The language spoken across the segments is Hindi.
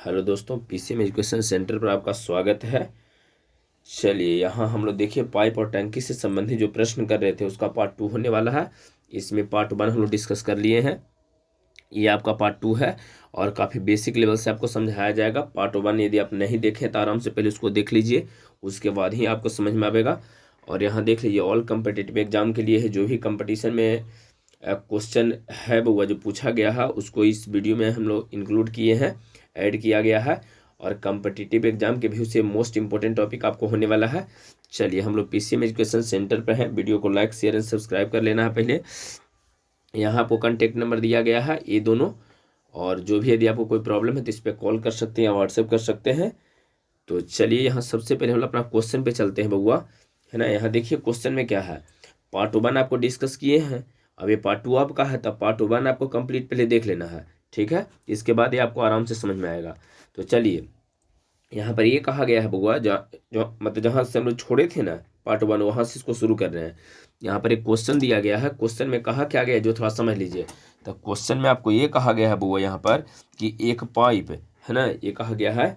हेलो दोस्तों, पीसीएम एजुकेशन सेंटर पर आपका स्वागत है। चलिए, यहाँ हम लोग देखिए पाइप और टंकी से संबंधित जो प्रश्न कर रहे थे उसका पार्ट 2 होने वाला है। इसमें पार्ट 1 हम लोग डिस्कस कर लिए हैं, ये आपका पार्ट 2 है और काफ़ी बेसिक लेवल से आपको समझाया जाएगा। पार्ट 1 यदि आप नहीं देखें तो आराम से पहले उसको देख लीजिए, उसके बाद ही आपको समझ में आएगा। और यहाँ देख लीजिए, ऑल कम्पिटिटिव एग्जाम के लिए है, जो भी कंपटीशन में क्वेश्चन है वो जो पूछा गया है उसको इस वीडियो में हम लोग इंक्लूड किए हैं, ऐड किया गया है। और कम्पिटिटिव एग्जाम के व्यू से मोस्ट इंपॉर्टेंट टॉपिक आपको होने वाला है। चलिए, हम लोग पीसीएम एजुकेशन सेंटर पे हैं। वीडियो को लाइक शेयर एंड सब्सक्राइब कर लेना है पहले। यहाँ आपको कॉन्टेक्ट नंबर दिया गया है ये दोनों, और जो भी यदि आपको कोई प्रॉब्लम है तो इस पर कॉल कर सकते हैं या व्हाट्सएप कर सकते हैं। तो चलिए, यहाँ सबसे पहले हम लोग अपना क्वेश्चन पे चलते हैं बउआ, है ना। यहाँ देखिए क्वेश्चन में क्या है, पार्ट 1 आपको डिस्कस किए हैं, अब ये पार्ट 2 आपका है, तब पार्ट 1 आपको कंप्लीट पहले देख लेना है, ठीक है। इसके बाद ये आपको आराम से समझ में आएगा। तो चलिए, यहाँ पर ये कहा गया है बउआ, मतलब जहाँ से हम लोग छोड़े थे ना पार्ट 1, वहाँ से इसको शुरू कर रहे हैं। यहाँ पर एक क्वेश्चन दिया गया है, क्वेश्चन में कहा क्या गया है जो थोड़ा समझ लीजिए। तो क्वेश्चन में आपको ये कहा गया है बउआ यहाँ पर कि एक पाइप, है ना, ये कहा गया है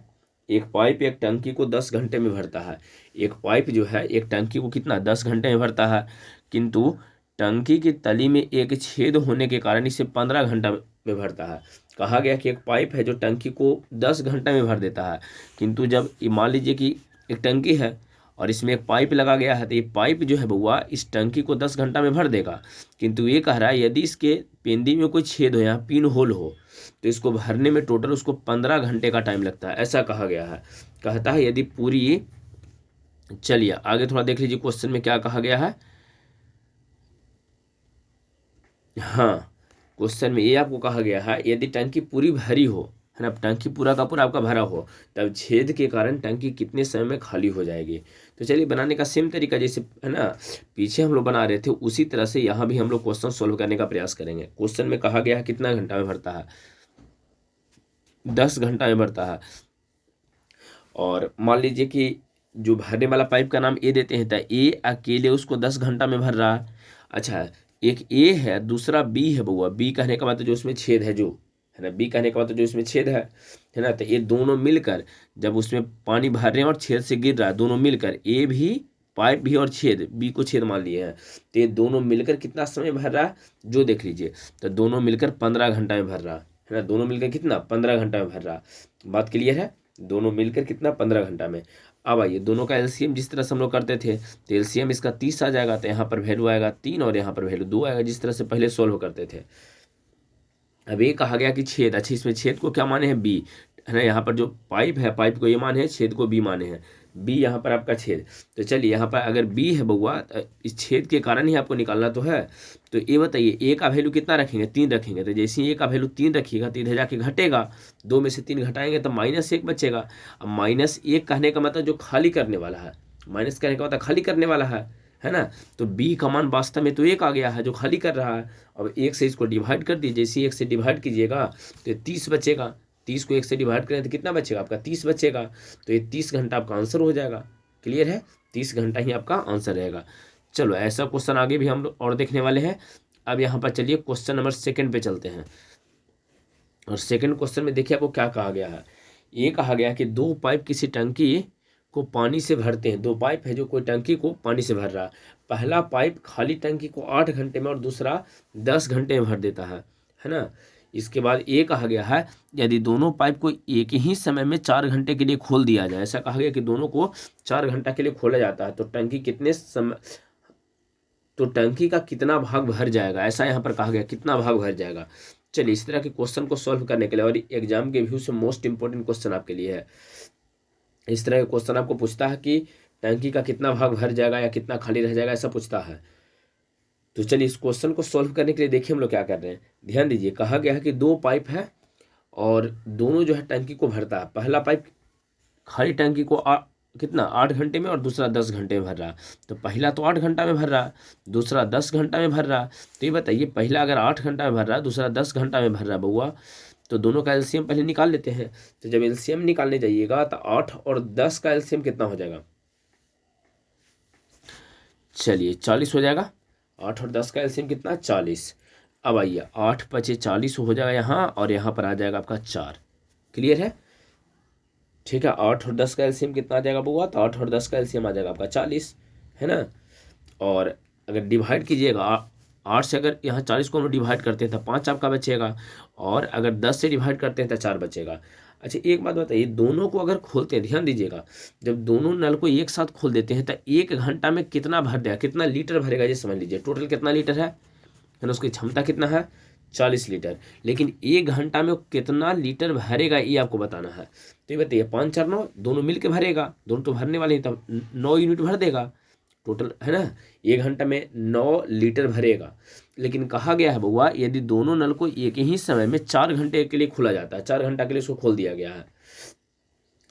एक पाइप एक टंकी को 10 घंटे में भरता है। एक पाइप जो है एक टंकी को कितना 10 घंटे में भरता है, किंतु टंकी की तली में एक छेद होने के कारण इसे 15 घंटा में भरता है। कहा गया कि एक पाइप है जो टंकी को 10 घंटे में भर देता है, किंतु जब मान लीजिए कि एक टंकी है और इसमें एक पाइप लगा गया है, तो ये पाइप जो है बउआ इस टंकी को 10 घंटा में भर देगा। किंतु ये कह रहा है यदि इसके पेंदी में कोई छेद हो, यहाँ पिन होल हो, तो इसको भरने में टोटल उसको 15 घंटे का टाइम लगता है, ऐसा कहा गया है। कहता है यदि पूरी, चलिए आगे थोड़ा देख लीजिए क्वेश्चन में क्या कहा गया है। हाँ, क्वेश्चन में ये आपको कहा गया है यदि टंकी पूरी भरी हो, है ना, टंकी पूरा का पूरा आपका भरा हो, तब छेद के कारण टंकी कितने समय में खाली हो जाएगी। तो चलिए, बनाने का सेम तरीका जैसे है ना पीछे हम लोग बना रहे थे, उसी तरह से यहाँ भी हम लोग क्वेश्चन सोल्व करने का प्रयास करेंगे। क्वेश्चन में कहा गया है कितना घंटा में भरता है, 10 घंटा में भरता है। और मान लीजिए कि जो भरने वाला पाइप का नाम ए देते हैं, तो ए अकेले उसको 10 घंटा में भर रहा है। अच्छा, एक ए है, दूसरा बी है बउआ। बी कहने का मतलब जो उसमें छेद है, जो है ना, बी कहने का मतलब जो इसमें छेद है ना। तो ये दोनों मिलकर जब उसमें पानी भर रहे हैं और छेद से गिर रहा है, दोनों मिलकर, ए भी पाइप भी और छेद, बी को छेद मान लिए हैं, तो ये दोनों मिलकर कितना समय भर रहा है जो देख लीजिए। तो दोनों मिलकर 15 घंटा में भर रहा है ना। दोनों मिलकर कितना 15 घंटा में भर रहा। बात क्लियर है, दोनों मिलकर कितना 15 घंटा में। अब आइए, दोनों का एलसीएम जिस तरह से हम लोग करते थे, तो एलसीएम इसका 30 आ जाएगा, तो यहाँ पर वैल्यू आएगा 3 और यहाँ पर वैल्यू 2 आएगा, जिस तरह से पहले सोल्व करते थे। अब ये कहा गया कि छेद, अच्छा इसमें छेद को क्या माने हैं, बी, है ना। यहाँ पर जो पाइप है, पाइप को ये माने हैं, छेद को बी माने हैं, बी यहाँ पर आपका छेद। तो चलिए, यहाँ पर अगर बी है बउआ, इस छेद के कारण ही आपको निकालना तो है। तो ये बताइए ए का वैल्यू कितना रखेंगे, 3 रखेंगे। तो जैसे ही ए का वैल्यू 3 रखिएगा तो इधर जाके घटेगा, 2 में से 3 घटाएंगे तो -1 बचेगा। अब -1 कहने का मतलब जो खाली करने वाला है, माइनस कहने का मतलब खाली करने वाला है ना। तो बी का मान वास्तव में तो 1 आ गया है जो खाली कर रहा है। अब 1 से इसको डिवाइड कर दीजिए, जैसे 1 से डिवाइड कीजिएगा तो 30 बचेगा। 30 को 1 से डिवाइड करें तो कितना बचेगा आपका, 30 बचेगा। तो ये 30 घंटा आपका आंसर हो जाएगा। क्लियर है, 30 घंटा ही आपका आंसर रहेगा। चलो, ऐसा क्वेश्चन आगे भी हम लोग और देखने वाले हैं। अब यहाँ पर चलिए क्वेश्चन नंबर 2 पे चलते हैं। और सेकंड क्वेश्चन में देखिए आपको क्या कहा गया है। ये कहा गया कि 2 पाइप किसी टंकी को पानी से भरते हैं। 2 पाइप है जो कोई टंकी को पानी से भर रहा है। पहला पाइप खाली टंकी को 8 घंटे में और दूसरा 10 घंटे में भर देता है ना। इसके बाद ये कहा गया है यदि दोनों पाइप को एक ही समय में 4 घंटे के लिए खोल दिया जाए। ऐसा कहा गया कि दोनों को 4 घंटा के लिए खोला जाता है, तो टंकी कितने समय, तो टंकी का कितना भाग भर जाएगा, ऐसा यहाँ पर कहा गया, कितना भाग भर जाएगा। चलिए, इस तरह के क्वेश्चन को सॉल्व करने के लिए, और एग्जाम के व्यू से मोस्ट इंपॉर्टेंट क्वेश्चन आपके लिए है। इस तरह का क्वेश्चन आपको पूछता है कि टंकी का कितना भाग भर जाएगा या कितना खाली रह जाएगा, ऐसा पूछता है। तो चलिए, इस क्वेश्चन को सॉल्व करने के लिए देखिए हम लोग क्या कर रहे हैं। ध्यान दीजिए, कहा गया है कि 2 पाइप है और दोनों जो है टंकी को भरता है। पहला पाइप खाली टंकी को कितना 8 घंटे में और दूसरा 10 घंटे में भर रहा। तो पहला तो 8 घंटा में भर रहा, दूसरा 10 घंटा में भर रहा। तो ये बताइए, पहला अगर 8 घंटा में भर रहा, दूसरा 10 घंटा में भर रहा बउआ, तो दोनों का एलसीएम पहले निकाल लेते हैं। तो जब एलसीएम निकालने जाइएगा तो 8 और 10 का एलसीएम कितना हो जाएगा, चलिए 40 हो जाएगा। 8 और 10 का एलसीएम कितना, 40। अब आइए, 8 × 5 = 40 हो जाएगा यहाँ, और यहाँ पर आ जाएगा आपका 4। क्लियर है। ठीक है, 8 और 10 का एलसीएम कितना आ जाएगा बउआ, तो 8 और 10 का एलसीएम आ जाएगा आपका 40, है ना। और अगर डिवाइड कीजिएगा 8 से, अगर यहाँ 40 को हम डिवाइड करते हैं तो 5 आपका बचेगा, और अगर 10 से डिवाइड करते हैं तो 4 बचेगा। अच्छा एक बात बताइए, दोनों को अगर खोलते हैं, ध्यान दीजिएगा, जब दोनों नल को एक साथ खोल देते हैं तो 1 घंटा में कितना भर देगा, कितना लीटर भरेगा, ये समझ लीजिए। टोटल कितना लीटर है ना, उसकी क्षमता कितना है 40 लीटर, लेकिन 1 घंटा में वो कितना लीटर भरेगा ये आपको बताना है। तो ये बताइए, 5 4 9 दोनों मिल के भरेगा, दोनों तो भरने वाले हैं, तब 9 यूनिट भर देगा टोटल, है ना। 1 घंटा में 9 लीटर भरेगा। लेकिन कहा गया है बउआ, यदि दोनों नल को एक ही समय में 4 घंटे के लिए खोला जाता है, 4 घंटा के लिए उसको खोल दिया गया है,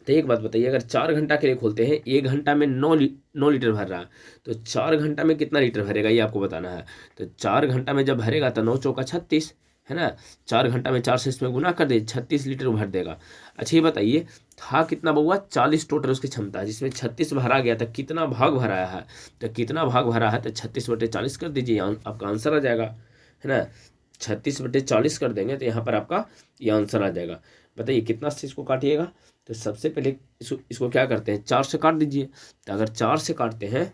तो एक बात बताइए, अगर 4 घंटा के लिए खोलते हैं, 1 घंटा में 9 लीटर भर रहा है, तो 4 घंटा में कितना लीटर भरेगा ये आपको बताना है। तो 4 घंटा में जब भरेगा तो 9 चौका 36, है ना। 4 घंटा में 4 से इसमें गुना कर दे, 36 लीटर भर देगा। अच्छा ये बताइए, था कितना बउआ, 40 टोटल उसकी क्षमता है, जिसमें 36 भरा गया था, कितना भाग भराया है, तो कितना भाग भरा है, तो 36/40 कर दीजिए, आपका आंसर आ जाएगा, है ना। 36/40 कर देंगे तो यहाँ पर आपका ये आंसर आ जाएगा। बताइए कितना से इसको काटिएगा, तो सबसे पहले इसको क्या करते हैं, 4 से काट दीजिए। तो अगर 4 से काटते हैं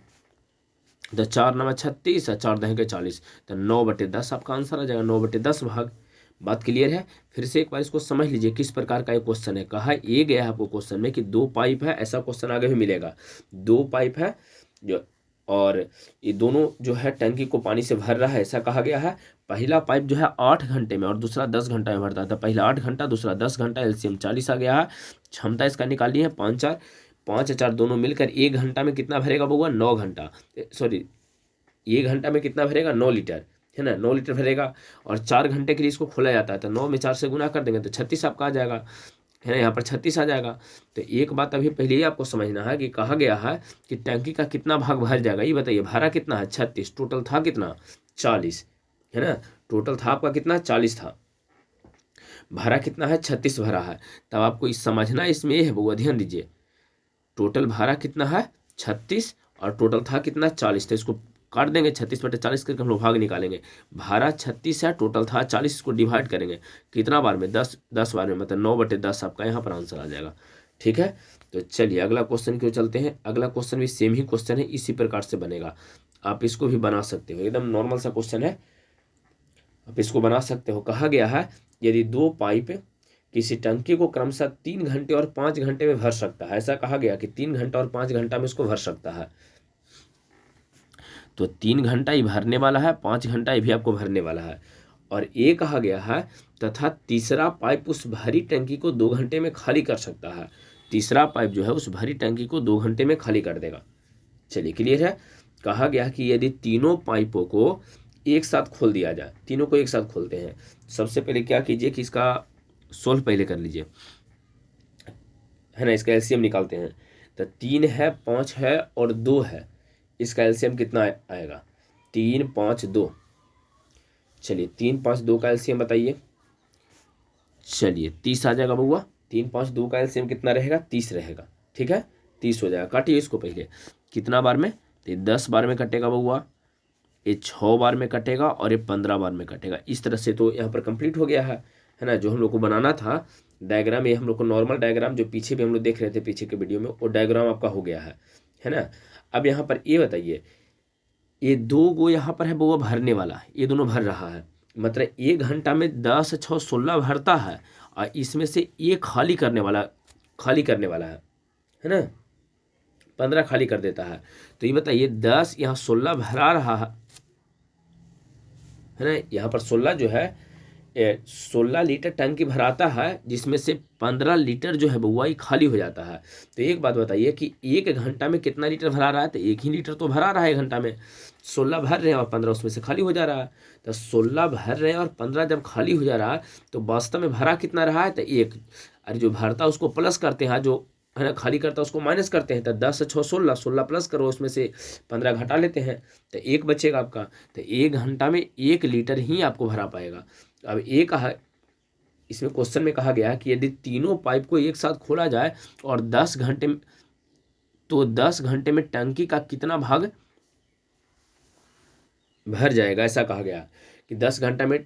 तो 4 9 36 और 4 10 के 40, तो 9/10 आपका आंसर आ जाएगा, 9/10 भाग। बात क्लियर है। फिर से एक बार इसको समझ लीजिए किस प्रकार का एक क्वेश्चन है। कहा ये गया है आपको क्वेश्चन में कि 2 पाइप है, ऐसा क्वेश्चन आगे भी मिलेगा। 2 पाइप है जो, और ये दोनों जो है टंकी को पानी से भर रहा है, ऐसा कहा गया है। पहला पाइप जो है 8 घंटे में और दूसरा 10 घंटा में भरता था, पहला 8 घंटा दूसरा 10 घंटा, एलसीएम 40 आ गया है। क्षमता इसका निकाली है 5 और 4 दोनों मिलकर 1 घंटा में कितना भरेगा बउआ, 9 घंटा, सॉरी 1 घंटा में कितना भरेगा, 9 लीटर, है ना, 9 लीटर भरेगा। और 4 घंटे के लिए इसको खोला जाता है, तो 9 में 4 से गुना कर देंगे तो 36 आपका आ जाएगा, है ना, यहाँ पर 36 आ जाएगा। तो एक बात अभी पहले ही आपको समझना है कि कहा गया है कि टंकी का कितना भाग भर जाएगा, ये बताइए। भरा कितना है 36, टोटल था कितना 40, है ना, टोटल था आपका कितना 40 था, भरा कितना है 36 भरा है। तब आपको इस समझना इसमें ये है वो, ध्यान दीजिए, टोटल भरा कितना है 36 और टोटल था कितना 40, तो इसको काट देंगे 36/40 करके हम लोग भाग निकालेंगे। भारा 36 है, टोटल था 40, इसको डिवाइड करेंगे कितना बार में, 10 बार में, मतलब 9/10 आपका यहाँ पर आंसर आ जाएगा। ठीक है, तो चलिए अगला क्वेश्चन क्यों चलते हैं। अगला क्वेश्चन भी सेम ही क्वेश्चन है, इसी प्रकार से बनेगा, आप इसको भी बना सकते हो, एकदम नॉर्मल सा क्वेश्चन है, आप इसको बना सकते हो। कहा गया है यदि 2 पाइप किसी टंकी को क्रमशः 3 घंटे और 5 घंटे में भर सकता है, ऐसा कहा गया कि 3 घंटा और 5 घंटा में इसको भर सकता है, तो 3 घंटा ही भरने वाला है, 5 घंटा ही भी आपको भरने वाला है। और ये कहा गया है तथा तीसरा पाइप उस भरी टंकी को 2 घंटे में खाली कर सकता है, तीसरा पाइप जो है उस भरी टंकी को 2 घंटे में खाली कर देगा। चलिए क्लियर है। कहा गया कि यदि तीनों पाइपों को एक साथ खोल दिया जाए, तीनों को एक साथ खोलते हैं, सबसे पहले क्या कीजिए कि इसका सोल्व पहले कर लीजिए, है ना, इसका एलसीएम निकालते हैं। तो 3 है, 5 है और 2 है, इसका एलसीएम कितना आएगा, 3 5 2। चलिए 3 5 2 का एलसीएम बताइए। चलिए 30 आ जाएगा बउआ, 3 5 2 का एलसीएम कितना रहेगा, 30 रहेगा। ठीक है, 30 हो जाएगा। काटिए इसको पहले, कितना बार में, तो ये 10 बार में कटेगा बउआ, ये 6 बार में कटेगा और ये 15 बार में कटेगा। इस तरह से तो यहाँ पर कंप्लीट हो गया है ना। जो हम लोग को बनाना था डायग्राम, ये हम लोग को नॉर्मल डायग्राम जो पीछे भी हम लोग देख रहे थे पीछे के वीडियो में, वो डायग्राम आपका हो गया है ना। अब यहाँ पर ये बताइए, ये 2 गो यहाँ पर है वो भरने वाला है, ये दोनों भर रहा है, मतलब 1 घंटा में 10 6 16 भरता है, और इसमें से ये खाली करने वाला है ना, 15 खाली कर देता है। तो ये बताइए 10 यहाँ 16 भरा रहा है ना, यहाँ पर 16 जो है 16 लीटर टंकी भराता है, जिसमें से 15 लीटर जो है बउआ ये खाली हो जाता है। तो एक बात बताइए कि 1 घंटा में कितना लीटर भरा रहा है, तो 1 ही लीटर तो भरा रहा है 1 घंटा में, 16 भर रहे हैं और 15 उसमें से खाली हो जा रहा है। तो 16 भर रहे हैं और 15 जब खाली हो जा रहा है, तो वास्तव में भरा कितना रहा है, तो 1। अरे जो भरता उसको प्लस करते हैं, जो है ना खाली करता उसको माइनस करते हैं, तो 10 6 16, 16 प्लस करो, उसमें से 15 घटा लेते हैं, तो 1 बचेगा आपका। तो 1 घंटा में 1 लीटर ही आपको भरा पाएगा। अब ये कहा, इसमें क्वेश्चन में कहा गया कि यदि तीनों पाइप को एक साथ खोला जाए और 10 घंटे में, तो 10 घंटे में टंकी का कितना भाग भर जाएगा, ऐसा कहा गया कि 10 घंटा में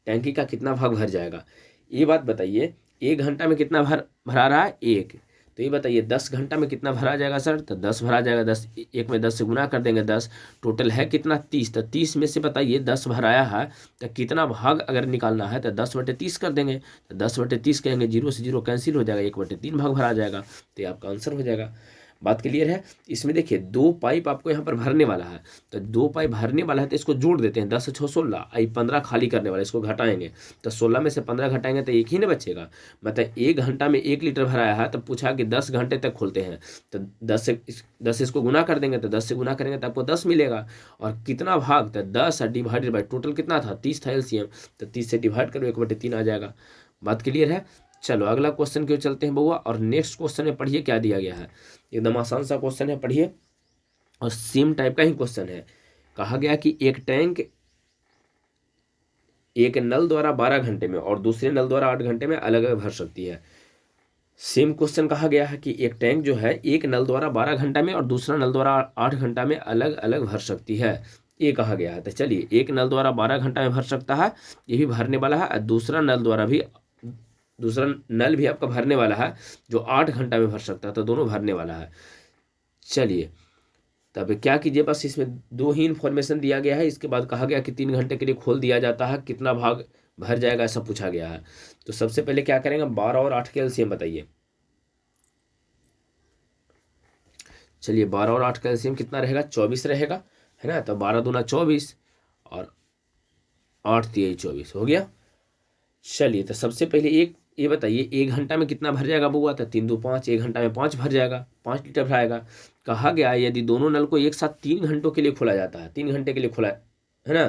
टंकी का कितना भाग भर जाएगा। ये बात बताइए 1 घंटा में कितना भरा रहा है 1। तो ये बताइए 10 घंटा में कितना भरा जाएगा सर, तो 10 भरा जाएगा। 10 1 में 10 से गुना कर देंगे 10, टोटल है कितना 30। तो 30 में से बताइए 10 भराया है तो कितना भाग अगर निकालना है तो 10/30 कर देंगे। तो 10/30 कहेंगे, 0 से 0 कैंसिल हो जाएगा, 1/3 भाग भरा जाएगा। तो ये आपका आंसर हो जाएगा। बात क्लियर है। इसमें देखिए 2 पाइप आपको यहाँ पर भरने वाला है, तो 2 पाइप भरने वाला है तो इसको जोड़ देते हैं। 10 से 6 16, 15 खाली करने वाला, इसको घटाएंगे तो 16 में से 15 घटाएंगे तो 1 ही ना बचेगा। मतलब 1 घंटा में 1 लीटर भराया है, तो पूछा कि 10 घंटे तक खोलते हैं, तो 10 इसको गुना कर देंगे, तो 10 से गुना करेंगे तो आपको 10 मिलेगा। और कितना भाग, तो 10 डिवाइडेड बाई टोटल कितना था 30 था एलसीएम, तो 30 से डिवाइड करो 1/3 आ जाएगा। बात क्लियर है। चलो अगला क्वेश्चन क्यों चलते हैं बउआ, और नेक्स्ट क्वेश्चन में पढ़िए क्या दिया गया है। एकदम आसान सा क्वेश्चन है, पढ़िए, और सेम टाइप का ही क्वेश्चन है। कहा गया कि एक टैंक एक नल द्वारा 12 घंटे में और दूसरे नल द्वारा 8 घंटे में अलग अलग भर सकती है। सेम क्वेश्चन कहा गया है कि एक टैंक जो है एक नल द्वारा 12 घंटा में और दूसरा नल द्वारा 8 घंटा में अलग अलग भर सकती है, ये कहा गया है। तो चलिए, एक नल द्वारा 12 घंटा में भर सकता है, ये भी भरने वाला है, और दूसरा नल भी आपका भरने वाला है जो 8 घंटा में भर सकता है, तो दोनों भरने वाला है। चलिए तब क्या कीजिए, बस इसमें 2 ही इन्फॉर्मेशन दिया गया है। इसके बाद कहा गया कि 3 घंटे के लिए खोल दिया जाता है, कितना भाग भर जाएगा ऐसा पूछा गया है। तो सबसे पहले क्या करेंगे, 12 और 8 के एलसीएम बताइए। चलिए 12 और 8 का एलसीएम कितना रहेगा, 24 रहेगा, है ना। तो 12 दूना 24 और 8 तिया 24 हो गया। चलिए तो सबसे पहले ये बताइए 1 घंटा में कितना भर जाएगा बुआ, तो 3 2 5, 1 घंटा में 5 भर जाएगा, 5 लीटर भराएगा। कहा गया यदि दोनों नल को एक साथ 3 घंटों के लिए खोला जाता है, 3 घंटे के लिए खोला है ना,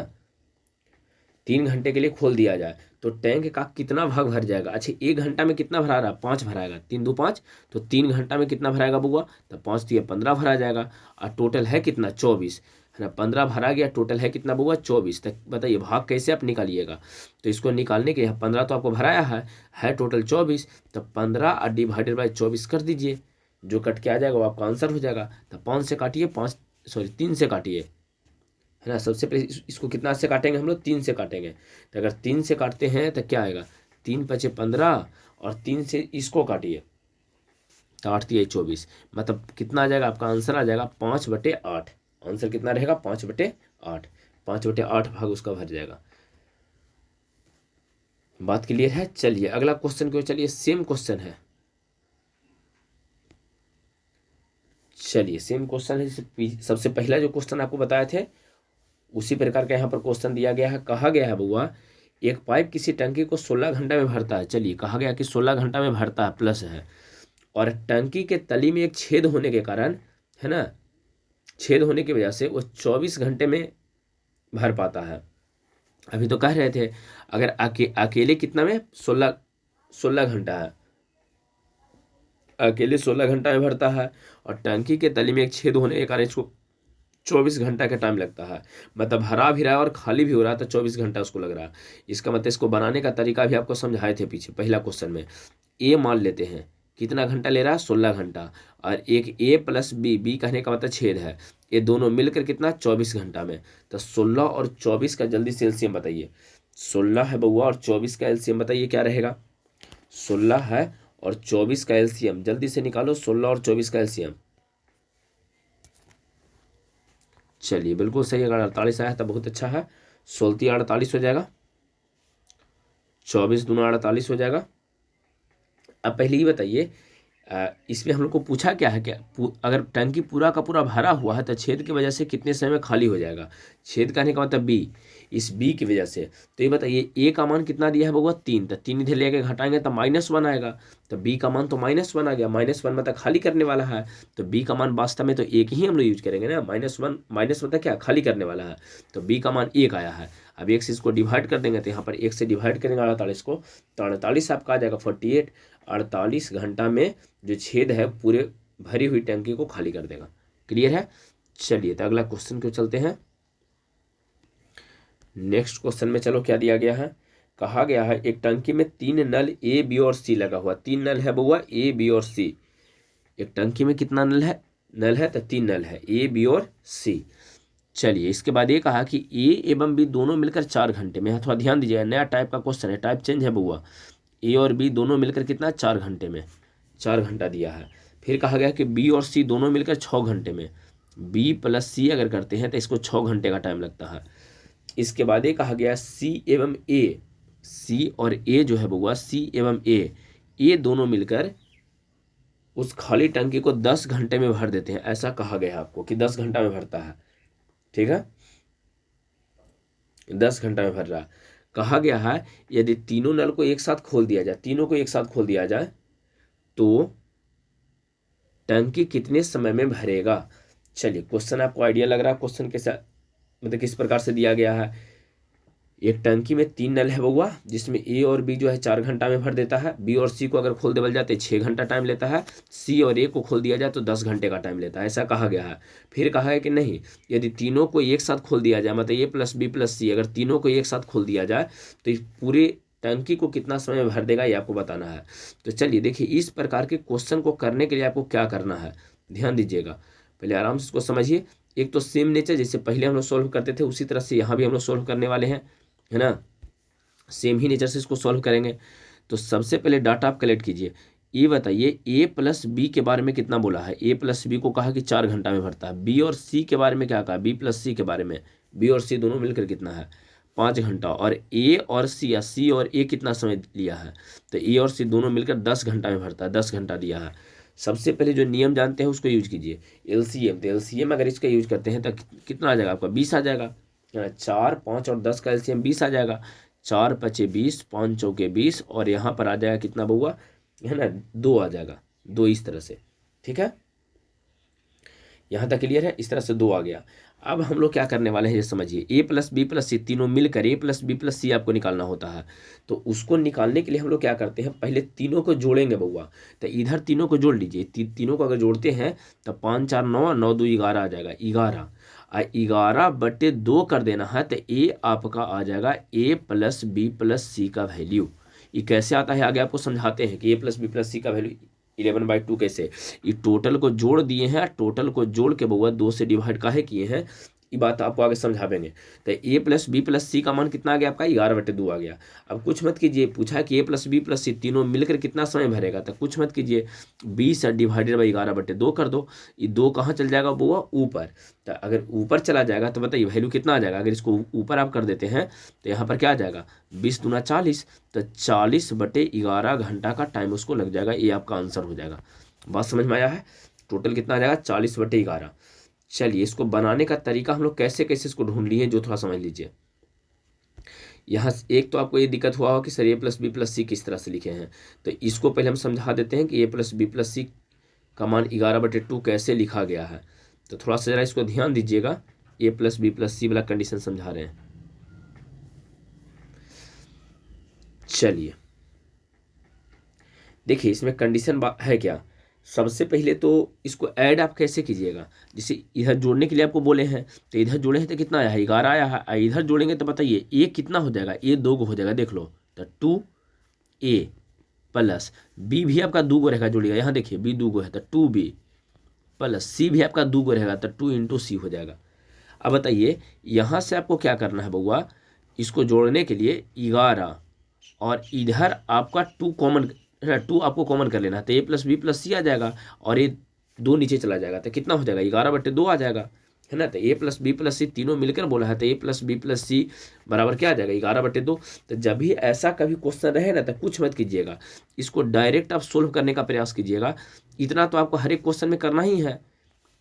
3 घंटे के लिए खोल दिया जाए तो टैंक का कितना भाग भर जाएगा। अच्छा 1 घंटा में कितना भरा रहा, 5 भराएगा, 3 2 5, तो 3 घंटा में कितना भराएगा बुआ, तो 5 तिया 15 भरा जाएगा, और टोटल है कितना 24, है ना। 15 भरा गया, टोटल है कितना बुआ 24। तक बताइए भाग कैसे आप निकालिएगा। तो इसको निकालने के यहाँ 15 तो आपको भराया है टोटल 24, तो 15 डिवाइडेड बाई 24 कर दीजिए, जो कट के आ जाएगा वो आपका आंसर हो जाएगा। तो 5 से काटिए, 3 से काटिए, है ना। सबसे पहले इसको कितना से काटेंगे हम लोग, 3 से काटेंगे। तो अगर 3 से काटते हैं तो क्या आएगा, 3 × 5 = 15, और 3 से इसको काटिए तो 8 × 24, मतलब कितना आ जाएगा आपका आंसर आ जाएगा 5/8। आंसर कितना रहेगा 5/8, 5/8 भाग उसका भर जाएगा। बात क्लियर है। चलिए अगला क्वेश्चन क्यों, चलिए सेम क्वेश्चन है, चलिए सेम क्वेश्चन है। सबसे पहला जो क्वेश्चन आपको बताए थे उसी प्रकार का यहाँ पर क्वेश्चन दिया गया है। कहा गया है बुआ एक पाइप किसी टंकी को 16 घंटा में भरता है। चलिए कहा गया कि 16 घंटा में भरता है, प्लस है, और टंकी के तली में एक छेद होने के कारण, है ना, छेद होने की वजह से वो 24 घंटे में भर पाता है। अभी तो कह रहे थे अगर अकेले कितना में 16 घंटा है, अकेले 16 घंटा में भरता है, और टंकी के तली में एक छेद होने के कारण इसको 24 घंटा का टाइम लगता है। मतलब भरा भी रहा है और खाली भी हो रहा है, तो 24 घंटा उसको लग रहा है। इसका मतलब इसको बनाने का तरीका भी आपको समझाए थे पीछे पहला क्वेश्चन में। ए मान लेते हैं कितना घंटा ले रहा है 16 घंटा, और एक ए प्लस बी कहने का मतलब छेद है, ये दोनों मिलकर कितना 24 घंटा में। तो 16 और 24 का जल्दी से एलसीएम बताइए। 16 है बउआ और 24 का एलसीएम बताइए क्या रहेगा। 16 है और 24 का एलसीएम जल्दी से निकालो, 16 और 24 का एलसीएम। चलिए बिल्कुल सही, अगर 48 आया तो बहुत अच्छा है। 16 48 हो जाएगा, 24 दूना 48 हो जाएगा। अब पहले ये बताइए इसमें हम लोग को पूछा क्या है, क्या अगर टंकी पूरा का पूरा भरा हुआ है तो छेद की वजह से कितने समय में खाली हो जाएगा। छेद कहने का मतलब बी, इस बी की वजह से। तो ये बताइए ए का मान कितना दिया है बउआ 3, तो 3 इधर लेके घटाएंगे तो -1 आएगा, तो बी का मान तो -1 आ गया, -1 मतलब खाली करने वाला है, तो बी का मान वास्तव में तो 1 ही हम लोग यूज करेंगे ना, -1 माइनस मतलब क्या खाली करने वाला है, तो बी का मान 1 आया है। अब 1 से इसको डिवाइड कर देंगे, तो यहाँ पर 1 से डिवाइड करेंगे 48 को, तो 48 आपका आ जाएगा 48। 48 घंटा में जो छेद है पूरे भरी हुई टंकी को खाली कर देगा। क्लियर है। चलिए तो अगला क्वेश्चन को चलते हैं। नेक्स्ट क्वेश्चन में चलो क्या दिया गया है। कहा गया है एक टंकी में 3 नल ए बी और सी लगा हुआ, 3 नल है बउआ ए बी और सी। एक टंकी में कितना नल है तो 3 नल है ए बी और सी। चलिए इसके बाद ये कहा कि ए एवं बी दोनों मिलकर 4 घंटे में, थोड़ा ध्यान दीजिएगा, नया टाइप का क्वेश्चन है, टाइप चेंज है बउआ। ए और बी दोनों मिलकर कितना 4 घंटे में 4 घंटा दिया है। फिर कहा गया कि बी और सी दोनों मिलकर 6 घंटे में, बी प्लस सी अगर करते हैं तो इसको 6 घंटे का टाइम लगता है। इसके बाद ये कहा गया सी एवं ए, सी और ए जो है बउआ, सी एवं ए दोनों मिलकर उस खाली टंकी को 10 घंटे में भर देते हैं। ऐसा कहा गया है आपको कि 10 घंटा में भरता है, ठीक है, 10 घंटा में भर रहा। कहा गया है यदि तीनों नल को एक साथ खोल दिया जाए, तीनों को एक साथ खोल दिया जाए तो टंकी कितने समय में भरेगा। चलिए क्वेश्चन आपको आइडिया लग रहा है क्वेश्चन कैसा, मतलब किस प्रकार से दिया गया है। एक टंकी में 3 नल है बउआ, जिसमें ए और बी जो है 4 घंटा में भर देता है। बी और सी को अगर खोल देवल जाते 6 घंटा टाइम लेता है। सी और ए को खोल दिया जाए तो 10 घंटे का टाइम लेता है, ऐसा कहा गया है। फिर कहा है कि नहीं, यदि तीनों को एक साथ खोल दिया जाए, मतलब ए प्लस बी प्लस सी, अगर तीनों को एक साथ खोल दिया जाए तो इस पूरे टंकी को कितना समय में भर देगा, ये आपको बताना है। तो चलिए देखिए, इस प्रकार के क्वेश्चन को करने के लिए आपको क्या करना है, ध्यान दीजिएगा, पहले आराम से इसको समझिए। एक तो सेम नेचर, जैसे पहले हम लोग सोल्व करते थे उसी तरह से यहाँ भी हम लोग सोल्व करने वाले हैं, है ना, सेम ही नेचर से इसको सॉल्व करेंगे। तो सबसे पहले डाटा आप कलेक्ट कीजिए। ये बताइए ए प्लस बी के बारे में कितना बोला है। ए प्लस बी को कहा कि 4 घंटा में भरता है। बी और सी के बारे में क्या कहा, बी प्लस सी के बारे में, बी और सी दोनों मिलकर कितना है 5 घंटा। और ए और सी, या सी और ए कितना समय लिया है, तो ए और सी दोनों मिलकर 10 घंटा में भरता है, 10 घंटा दिया है। सबसे पहले जो नियम जानते हैं उसको यूज कीजिए, एलसीएम। तो एलसीएम अगर इसका यूज करते हैं तो कितना आ जाएगा आपका, 20 आ जाएगा। 4, 5 और 10 का एलसीएम 20 आ जाएगा। 4 पचे 20, 5 चौके 20, और यहाँ पर आ जाएगा कितना बउआ, है ना, 2 आ जाएगा, 2 इस तरह से, ठीक है, यहाँ तक क्लियर है। इस तरह से 2 आ गया। अब हम लोग क्या करने वाले हैं ये समझिए। ए प्लस बी प्लस सी तीनों मिलकर ए प्लस बी प्लस सी आपको निकालना होता है। तो उसको निकालने के लिए हम लोग क्या करते हैं, पहले तीनों को जोड़ेंगे बउआ। तो इधर तीनों को जोड़ लीजिए, तीनों को अगर जोड़ते हैं तो 5 4 9, 9 2 11 आ जाएगा, 11। 11/2 कर देना है तो ए आपका आ जाएगा ए प्लस बी प्लस सी का वैल्यू। ये कैसे आता है आगे आपको समझाते हैं कि ए प्लस बी प्लस सी का वैल्यू 11/2 कैसे। ये टोटल को जोड़ दिए हैं, टोटल को जोड़ के बउआ 2 से डिवाइड काहे किए हैं, ये बात आपको आगे समझावेंगे। तो ए प्लस बी प्लस सी का मान कितना आ गया आपका, 11/2 आ गया। अब कुछ मत कीजिए, पूछा है कि ए प्लस बी प्लस सी तीनों मिलकर कितना समय भरेगा, तो कुछ मत कीजिए, 20 डिवाइडेड बाई 11/2 कर दो। ये 2 कहाँ चल जाएगा बउआ, ऊपर। तो अगर ऊपर चला जाएगा तो बताइए वैल्यू कितना आ जाएगा। अगर इसको ऊपर आप कर देते हैं तो यहाँ पर क्या आ जाएगा, 20 दूना 40, तो 40/11 घंटा का टाइम उसको लग जाएगा। ये आपका आंसर हो जाएगा। बात समझ में आया है। टोटल कितना आ जाएगा, 40/11। चलिए इसको बनाने का तरीका हम लोग कैसे कैसे इसको ढूंढ लिए जो थोड़ा समझ लीजिए। यहाँ एक तो आपको ये दिक्कत हुआ हो कि सर ए प्लस बी प्लस सी किस तरह से लिखे हैं, तो इसको पहले हम समझा देते हैं कि ए प्लस बी प्लस सी का मान 11/2 कैसे लिखा गया है। तो थोड़ा सा जरा इसको ध्यान दीजिएगा, ए प्लस बी प्लस सी वाला कंडीशन समझा रहे हैं। चलिए देखिए इसमें कंडीशन है क्या। सबसे पहले तो इसको ऐड आप कैसे कीजिएगा, जैसे इधर जोड़ने के लिए आपको बोले हैं तो इधर जोड़े हैं तो कितना आया है, 11 आया है। इधर जोड़ेंगे तो बताइए ए कितना हो जाएगा, ए 2 हो जाएगा, देख लो। तो 2a प्लस बी भी आपका 2 रहेगा, जोड़िएगा, यहाँ देखिए बी 2 है तो 2b प्लस सी भी आपका 2 रहेगा तो 2 × c हो जाएगा। अब बताइए यहाँ से आपको क्या करना है बउआ, इसको जोड़ने के लिए 11 और इधर आपका 2 कॉमन, 2 आपको कॉमन कर लेना है तो ए प्लस बी प्लस सी आ जाएगा, और ये 2 नीचे चला जाएगा तो कितना हो जाएगा, 11/2 आ जाएगा, है ना। तो ए प्लस बी प्लस सी तीनों मिलकर बोला है तो ए प्लस बी प्लस सी बराबर क्या आ जाएगा, 11/2। तो जब भी ऐसा कभी क्वेश्चन रहे ना तो कुछ मत कीजिएगा, इसको डायरेक्ट आप सोल्व करने का प्रयास कीजिएगा। इतना तो आपको हर एक क्वेश्चन में करना ही है।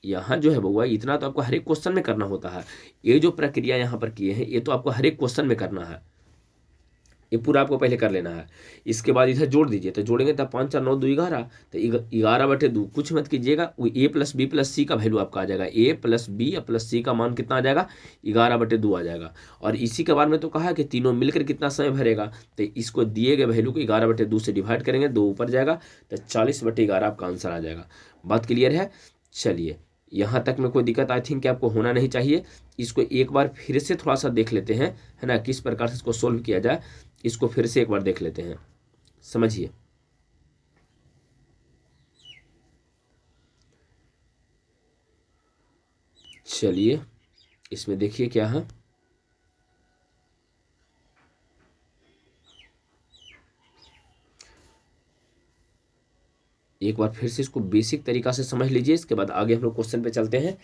यहाँ जो है बउआ, इतना तो आपको हर एक क्वेश्चन में करना होता है। ये जो प्रक्रिया यहाँ पर किए हैं ये तो आपको हर एक क्वेश्चन में करना है, ये पूरा आपको पहले कर लेना है। इसके बाद इधर जोड़ दीजिए, तो जोड़ेंगे तब 5 4 9 2 11, तो 11/2 कुछ मत कीजिएगा, वो ए प्लस बी प्लस सी का वैल्यू आपका आ जाएगा। ए प्लस बी प्लस सी का मान कितना आ जाएगा, 11/2 आ जाएगा। और इसी के बाद में तो कहा है कि तीनों मिलकर कितना समय भरेगा, तो इसको दिए गए वैल्यू को 11/2 से डिवाइड करेंगे, 2 ऊपर जाएगा तो 40/11 आपका आंसर आ जाएगा। बात क्लियर है। चलिए यहाँ तक में कोई दिक्कत आई थिंक कि आपको होना नहीं चाहिए। इसको एक बार फिर से थोड़ा सा देख लेते हैं, है ना, किस प्रकार से इसको सोल्व किया जाए। इसको फिर से एक बार देख लेते हैं, समझिए। चलिए इसमें देखिए क्या है, एक बार फिर से इसको बेसिक तरीका से समझ लीजिए, इसके बाद आगे हम लोग क्वेश्चन पे चलते हैं।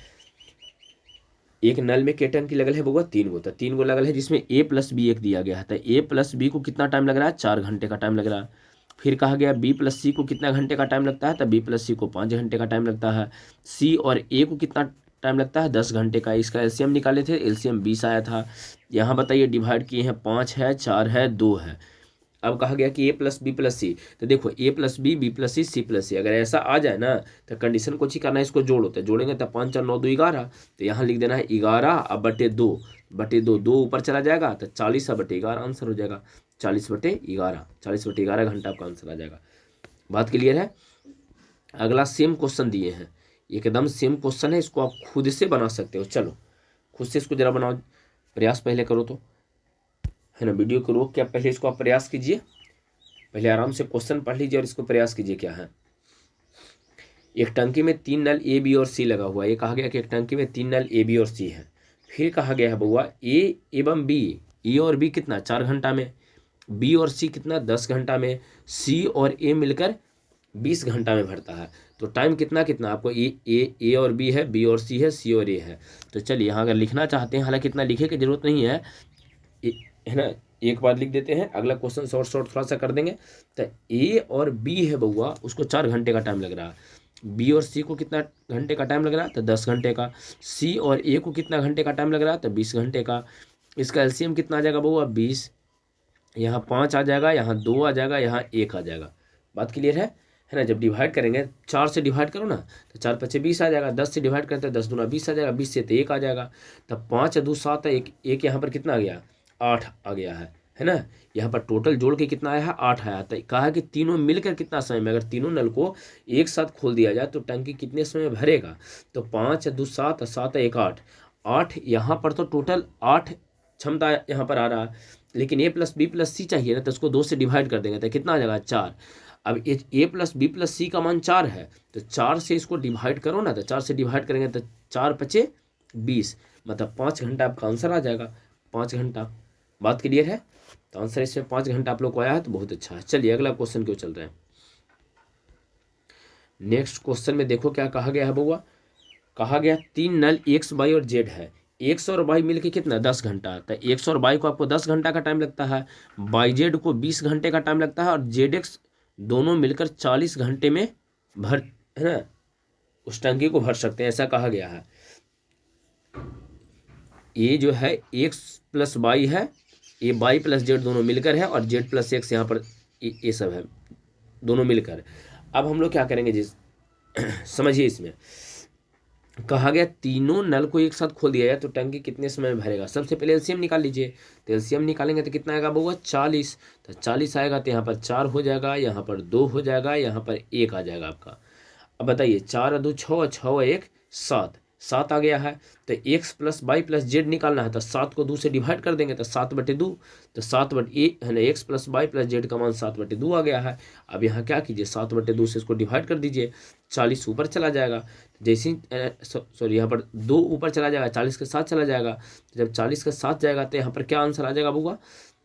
एक नल में कितने टंकी लगल है बउआ? 3 गो। तो 3 गो लगल है, जिसमें ए प्लस बी एक दिया गया है। तो ए प्लस बी को कितना टाइम लग रहा है? 4 घंटे का टाइम लग रहा है। फिर कहा गया बी प्लस सी को कितना घंटे का टाइम लगता है? तो बी प्लस सी को 5 घंटे का टाइम लगता है। सी और ए को कितना टाइम लगता है? 10 घंटे का। इसका एलसीएम निकाले थे, एलसीएम 20 आया था। यहाँ बताइए डिवाइड किए हैं, 5 है, 4 है, 2 है। अब कहा गया कि A plus B plus C. तो देखो A plus B, B plus C plus C, अगर ऐसा आ जाए ना तो कंडीशन को ही करना है, इसको जोड़ो। तो जोड़ेंगे तो 5 4 9 2 11। तो यहाँ लिख देना है 11 अब बटे 2, बटे 2, 2 ऊपर चला जाएगा तो 40 बटे 11 आंसर हो जाएगा। 40 बटे 11, 40 बटे 11 घंटा आपका आंसर आ जाएगा। बात क्लियर है? अगला सेम क्वेश्चन दिए हैं, एकदम सेम क्वेश्चन है, इसको आप खुद से बना सकते हो। चलो खुद से इसको जरा बनाओ, प्रयास पहले करो तो, है ना। वीडियो को रोक के आप पहले इसको आप प्रयास कीजिए, पहले आराम से क्वेश्चन पढ़ लीजिए और इसको प्रयास कीजिए क्या है। एक टंकी में 3 नल ए बी और सी लगा हुआ है। ये कहा गया कि एक टंकी में 3 नल ए बी और सी है। फिर कहा गया है बउआ ए एवं बी, ए और बी कितना 4 घंटा में, बी और सी कितना 10 घंटा में, सी और ए मिलकर 20 घंटा में भरता है। तो टाइम कितना कितना आपको, ए और बी है, बी और सी है, सी और ए है। तो चलिए यहाँ अगर लिखना चाहते हैं, हालांकि इतना लिखे की जरूरत नहीं है, है ना, एक बार लिख देते हैं, अगला क्वेश्चन शॉर्ट शॉर्ट थोड़ा सा कर देंगे। तो ए और बी है बउआ, उसको 4 घंटे का टाइम लग रहा है। बी और सी को कितना घंटे का टाइम लग रहा है? तो 10 घंटे का। सी और ए को कितना घंटे का टाइम लग रहा है? तो 20 घंटे का। इसका एलसीएम कितना आ जाएगा बउआ? 20। यहाँ 5 आ जाएगा, यहाँ 2 आ जाएगा, यहाँ 1 आ जाएगा। बात क्लियर है ना। जब डिवाइड करेंगे 4 से डिवाइड करो ना तो 4 5 20 आ जाएगा। 10 से डिवाइड करते हैं 10 दूना 20 आ जाएगा। 20 से तो 1 आ जाएगा। तब 5 2 7 है, एक यहाँ पर कितना आ गया? 8 आ गया है ना। यहाँ पर टोटल जोड़ के कितना आया है? 8 आया। तो कहा कि तीनों मिलकर कितना समय में, अगर तीनों नल को एक साथ खोल दिया जाए तो टंकी कितने समय में भरेगा? तो 5 2 7, 7 1 8, 8 यहाँ पर तो टोटल 8 क्षमता यहाँ पर आ रहा है, लेकिन ए प्लस बी प्लस सी चाहिए ना, तो उसको 2 से डिवाइड कर देंगे तो कितना आ जाएगा? 4। अब ए प्लस बी प्लस सी का मान 4 है, तो 4 से इसको डिवाइड करो ना, तो 4 से डिवाइड करेंगे तो 4 5 20, मतलब 5 घंटा आपका आंसर आ जाएगा। 5 घंटा। बात क्लियर है? तो आंसर इसमें 5 घंटा आप लोग को आया है, तो बहुत अच्छा है। चलिए अगला क्वेश्चन क्यों चल रहे हैं। नेक्स्ट क्वेश्चन में देखो क्या कहा गया है बउआ। कहा गया 3 नल एक्स वाई और जेड है। एक्स और वाई मिलके कितना? 10 घंटा। तो एक्स और वाई को आपको 10 घंटा का टाइम लगता है, वाई जेड को 20 घंटे का टाइम लगता है, और जेड एक्स दोनों मिलकर 40 घंटे में भर, है ना, उस टंकी को भर सकते हैं, ऐसा कहा गया है। ये जो है एक्स प्लस वाई है, ये वाई प्लस जेड दोनों मिलकर है, और जेड प्लस एक्स यहाँ पर ये सब है, दोनों मिलकर। अब हम लोग क्या करेंगे जी, समझिए। इसमें कहा गया तीनों नल को एक साथ खोल दिया जाए तो टंकी कितने समय में भरेगा? सबसे पहले एलसीएम निकाल लीजिए। तो एलसीएम निकालेंगे तो कितना आएगा बउआ? 40। तो 40 आएगा तो यहाँ पर 4 हो जाएगा, यहाँ पर 2 हो जाएगा, यहाँ पर 1 आ जाएगा आपका। अब बताइए 4 2 6, 6 1 7, 7 आ गया है। तो X plus Y plus Z निकालना है, तो 7 को 2 से डिवाइड कर देंगे तो 7 बटे 2, तो 7 बटे है ना, X plus Y plus Z का मान 7 बटे 2 आ गया है। अब यहाँ क्या कीजिए, 7 बटे 2 से इसको डिवाइड कर दीजिए, 40 ऊपर चला जाएगा। जैसे सॉरी यहाँ पर 2 ऊपर चला जाएगा, 40 के साथ चला जाएगा। तो जब 40 के साथ जाएगा तो यहाँ पर क्या आंसर आ जाएगा बउआ?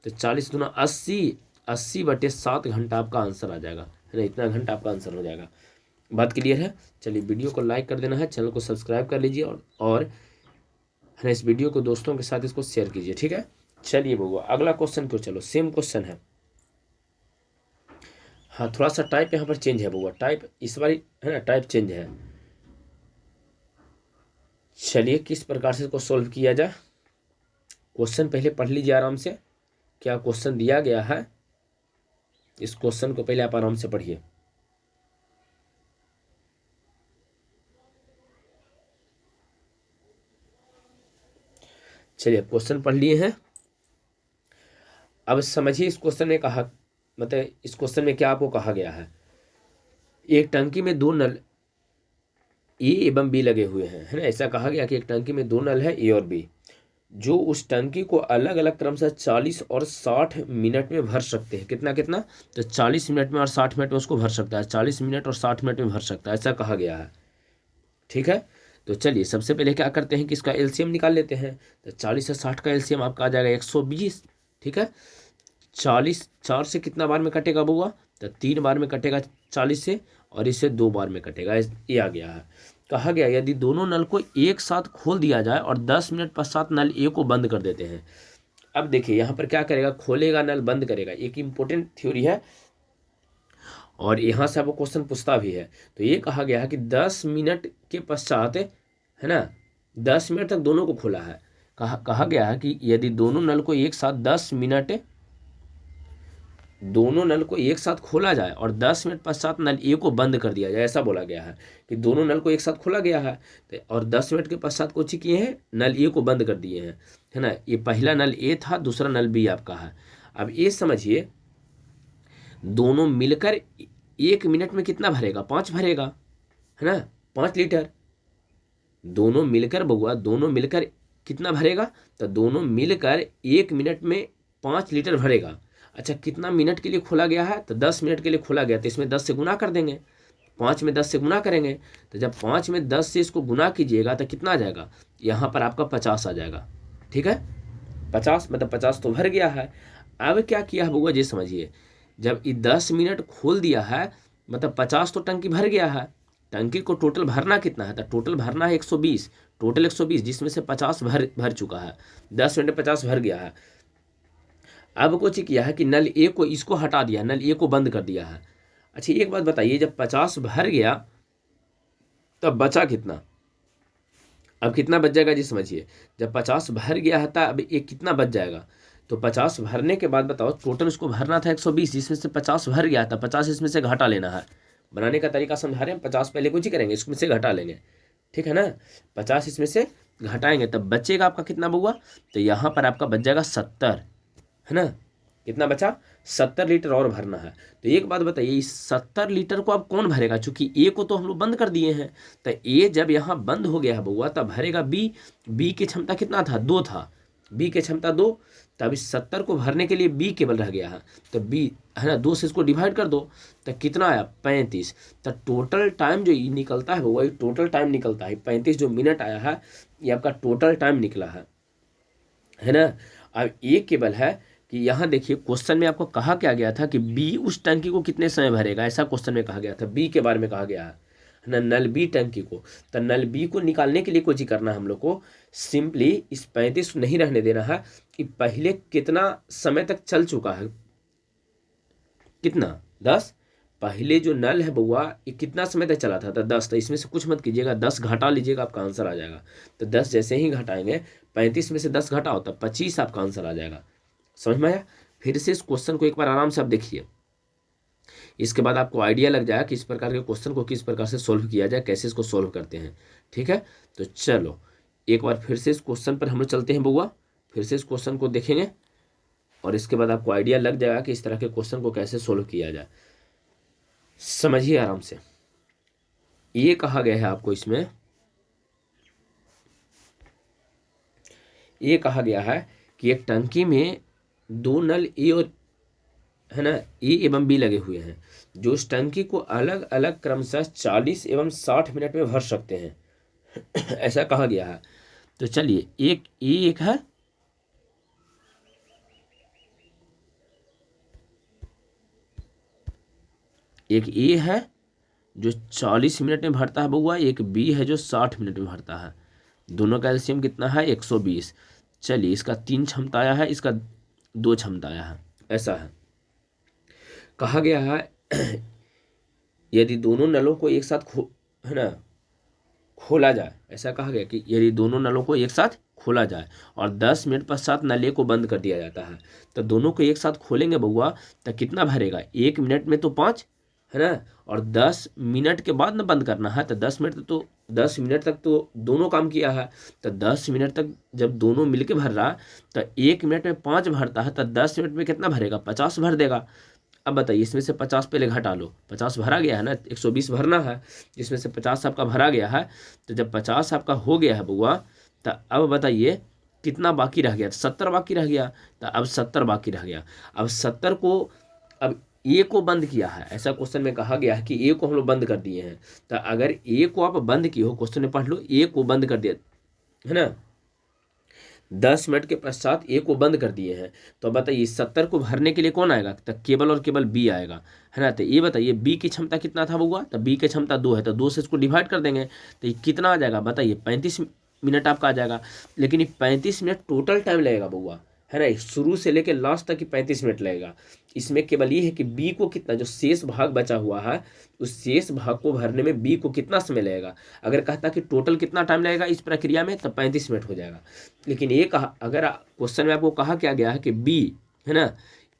तो 40 दूना 80, 80 बटे 7 घंटा आपका आंसर आ जाएगा, है ना। इतना घंटा आपका आंसर हो जाएगा। बात क्लियर है? चलिए वीडियो को लाइक कर देना है, चैनल को सब्सक्राइब कर लीजिए, और है ना, इस वीडियो को दोस्तों के साथ इसको शेयर कीजिए, ठीक है। चलिए बउआ अगला क्वेश्चन को, चलो सेम क्वेश्चन है। हाँ थोड़ा सा टाइप यहाँ पर चेंज है बउआ, टाइप इस बार, है ना, टाइप चेंज है। चलिए किस प्रकार से इसको सॉल्व किया जाए। क्वेश्चन पहले पढ़ लीजिए आराम से, क्या क्वेश्चन दिया गया है, इस क्वेश्चन को पहले आप आराम से पढ़िए। चलिए क्वेश्चन पढ़ लिए हैं, अब समझिए इस क्वेश्चन में कहा, मतलब इस क्वेश्चन में क्या आपको कहा गया है। एक टंकी में 2 नल ए एवं बी लगे हुए हैं, है ना। ऐसा कहा गया कि एक टंकी में 2 नल है ए और बी, जो उस टंकी को अलग अलग क्रम से 40 और 60 मिनट में भर सकते हैं। कितना कितना? तो 40 मिनट में और 60 मिनट में उसको भर सकता है, 40 मिनट और 60 मिनट में भर सकता है, ऐसा कहा गया है, ठीक है। तो चलिए सबसे पहले क्या करते हैं कि इसका एलसीएम निकाल लेते हैं। तो 40 से 60 का एलसीएम आपका आ जाएगा 120, ठीक है। 40 4 से कितना बार में कटेगा बउआ? तो 3 बार में कटेगा 40 से, और इसे 2 बार में कटेगा। ये आ गया है। कहा गया यदि दोनों नल को एक साथ खोल दिया जाए और 10 मिनट पश्चात नल ए को बंद कर देते हैं। अब देखिए यहाँ पर क्या करेगा, खोलेगा नल बंद करेगा, एक इंपॉर्टेंट थ्योरी है और यहाँ से आपको क्वेश्चन पूछता भी है। तो ये कहा गया है कि 10 मिनट के पश्चात, है ना, 10 मिनट तक दोनों को खोला है। कहा गया है कि यदि दोनों नल को एक साथ 10 मिनट, दोनों नल को एक साथ खोला जाए और 10 मिनट पश्चात नल ए को बंद कर दिया जाए, ऐसा बोला गया है कि दोनों नल को एक साथ खोला गया है और 10 मिनट के पश्चात कुछ किए हैं, नल ए को बंद कर दिए हैं, है ना। ये पहला नल ए था, दूसरा नल बी आपका है। अब ये समझिए दोनों मिलकर 1 मिनट में कितना भरेगा, 5 भरेगा, है ना, 5 लीटर। दोनों मिलकर बउआ, दोनों मिलकर कितना भरेगा, तो दोनों मिलकर 1 मिनट में 5 लीटर भरेगा। अच्छा, कितना मिनट के लिए खोला गया है, तो 10 मिनट के लिए खोला गया, तो इसमें 10 से गुना कर देंगे, 5 में 10 से गुना करेंगे, तो जब 5 में 10 से इसको गुना कीजिएगा तो कितना आ जाएगा, यहाँ पर आपका 50 आ जाएगा। ठीक है, 50 मतलब 50 तो भर गया है। अब क्या किया है बउआ जी समझिए, जब ये 10 मिनट खोल दिया है मतलब 50 तो टंकी भर गया है। टंकी को टोटल भरना कितना है, तो टोटल भरना है 120, टोटल 120, जिसमें से 50 भर चुका है, 10 मिनट में 50 भर गया है। अब कुछ किया है कि नल ए को इसको हटा दिया, नल ए को बंद कर दिया है। अच्छा एक बात बताइए, जब 50 भर गया तब बचा कितना, अब कितना बच जाएगा जी समझिए, जब 50 भर गया है तब अब ये कितना बच जाएगा, तो 50 भरने के बाद बताओ, टोटल उसको भरना था 120, जिसमें से 50 भर गया था, 50 इसमें से घटा लेना है। बनाने का तरीका समझा रहे हैं, 50 पहले कुछ ही करेंगे, इसमें से घटा लेंगे, ठीक है ना, 50 इसमें से घटाएंगे तब बचेगा आपका कितना बउआ, तो यहाँ पर आपका बच जाएगा 70, है ना। कितना बचा, 70 लीटर और भरना है। तो एक बात बताइए, इस 70 लीटर को अब कौन भरेगा, चूंकि ए को तो हम लोग बंद कर दिए हैं, तो ए जब यहाँ बंद हो गया है बउआ तब भरेगा बी। बी की क्षमता कितना था, 2 था, बी की क्षमता 2, तब इस 70 को भरने के लिए बी केवल रह गया है, तो बी, है ना, 2 से इसको डिवाइड कर दो, तो कितना आया 35। तो टोटल टाइम जो निकलता है वो टोटल टाइम निकलता है 35, जो मिनट आया है ये आपका टोटल टाइम निकला है ना। अब ये केवल है कि यहाँ देखिए क्वेश्चन में आपको कहा क्या गया था कि बी उस टंकी को कितने समय भरेगा, ऐसा क्वेश्चन में कहा गया था, बी के बारे में कहा गया है ना, नल बी टंकी को। तो नल बी को निकालने के लिए कुछ ही करना है हम लोग को, सिंपली इस 35 नहीं रहने देना है कि पहले कितना समय तक चल चुका है, कितना 10, पहले जो नल है बउआ ये कितना समय तक चला था, तो 10, तो इसमें से कुछ मत कीजिएगा, 10 घटा लीजिएगा, आपका आंसर आ जाएगा। तो 10 जैसे ही घटाएंगे, 35 में से 10 घटाओ तब 25 आपका आंसर आ जाएगा। समझ में आया। फिर से इस क्वेश्चन को एक बार आराम से आप देखिए, इसके बाद आपको आइडिया लग जाएगा कि इस प्रकार के क्वेश्चन को किस प्रकार से सोल्व किया जाए, कैसे इसको सोल्व करते हैं। ठीक है, तो चलो एक बार फिर से इस क्वेश्चन पर हम लोग चलते हैं बउआ, फिर से इस क्वेश्चन को देखेंगे और इसके बाद आपको आइडिया लग जाएगा कि इस तरह के क्वेश्चन को कैसे सोल्व किया जाए। समझिए आराम से, ये कहा गया है आपको, इसमें ये कहा गया है कि एक टंकी में 2 नल ए और, है ना, ए एवं बी लगे हुए हैं, जो इस टंकी को अलग अलग क्रमशः 40 एवं 60 मिनट में भर सकते हैं ऐसा कहा गया है। तो चलिए एक ए एक है, एक ए है जो 40 मिनट में भरता है बउआ, एक बी है जो 60 मिनट में भरता है, दोनों का एलसीएम कितना है 120। चलिए इसका 3 क्षमता आया है, इसका 2 क्षमता आया है, ऐसा है। कहा गया है यदि दोनों नलों को एक साथ है ना खोला जाए, ऐसा कहा गया कि यदि दोनों नलों को एक साथ खोला जाए और 10 मिनट पश्चात नले को बंद कर दिया जाता है, तो दोनों को एक साथ खोलेंगे बउआ तो कितना भरेगा, 1 मिनट में तो 5, है ना, और 10 मिनट के बाद ना बंद करना है, तो 10 मिनट तक तो दोनों काम किया है, तो 10 मिनट तक जब दोनों मिलके भर रहा तो 1 मिनट में 5 भरता है, तो 10 मिनट में कितना भरेगा, 50 भर देगा। अब बताइए इसमें से 50 पहले घटा लो, 50 भरा गया है ना, 120 भरना है, जिसमें से 50 आपका भरा गया है, तो जब 50 आपका हो गया है बउआ, तो अब बताइए कितना बाकी रह गया, 70 बाकी रह गया, तो अब 70 बाकी रह गया। अब 70 को, अब ए को बंद किया है, ऐसा क्वेश्चन में कहा गया है कि ए को हम लोग बंद कर दिए हैं, तो अगर ए को आप बंद किए हो, क्वेश्चन में पढ़ लो, ए को बंद कर दिया है ना, 10 मिनट के पश्चात ए को बंद कर दिए हैं, तो बताइए 70 को भरने के लिए कौन आएगा, तो केवल और केवल बी आएगा, है ना। तो ये बताइए बी की क्षमता कितना था बउआ, तो बी की क्षमता 2 है, तो 2 से इसको डिवाइड कर देंगे तो ये कितना आ जाएगा, बताइए 35 मिनट आपका आ जाएगा। लेकिन ये 35 मिनट टोटल टाइम लगेगा बउआ, है ना, शुरू से लेकर लास्ट तक ही 35 मिनट लगेगा। इसमें केवल ये है कि बी को कितना, जो शेष भाग बचा हुआ है उस शेष भाग को भरने में बी को कितना समय लगेगा। अगर कहता कि टोटल कितना टाइम लगेगा इस प्रक्रिया में, तो 35 मिनट हो जाएगा। लेकिन ये कहा, अगर क्वेश्चन में आपको कहा क्या गया है कि बी, है ना,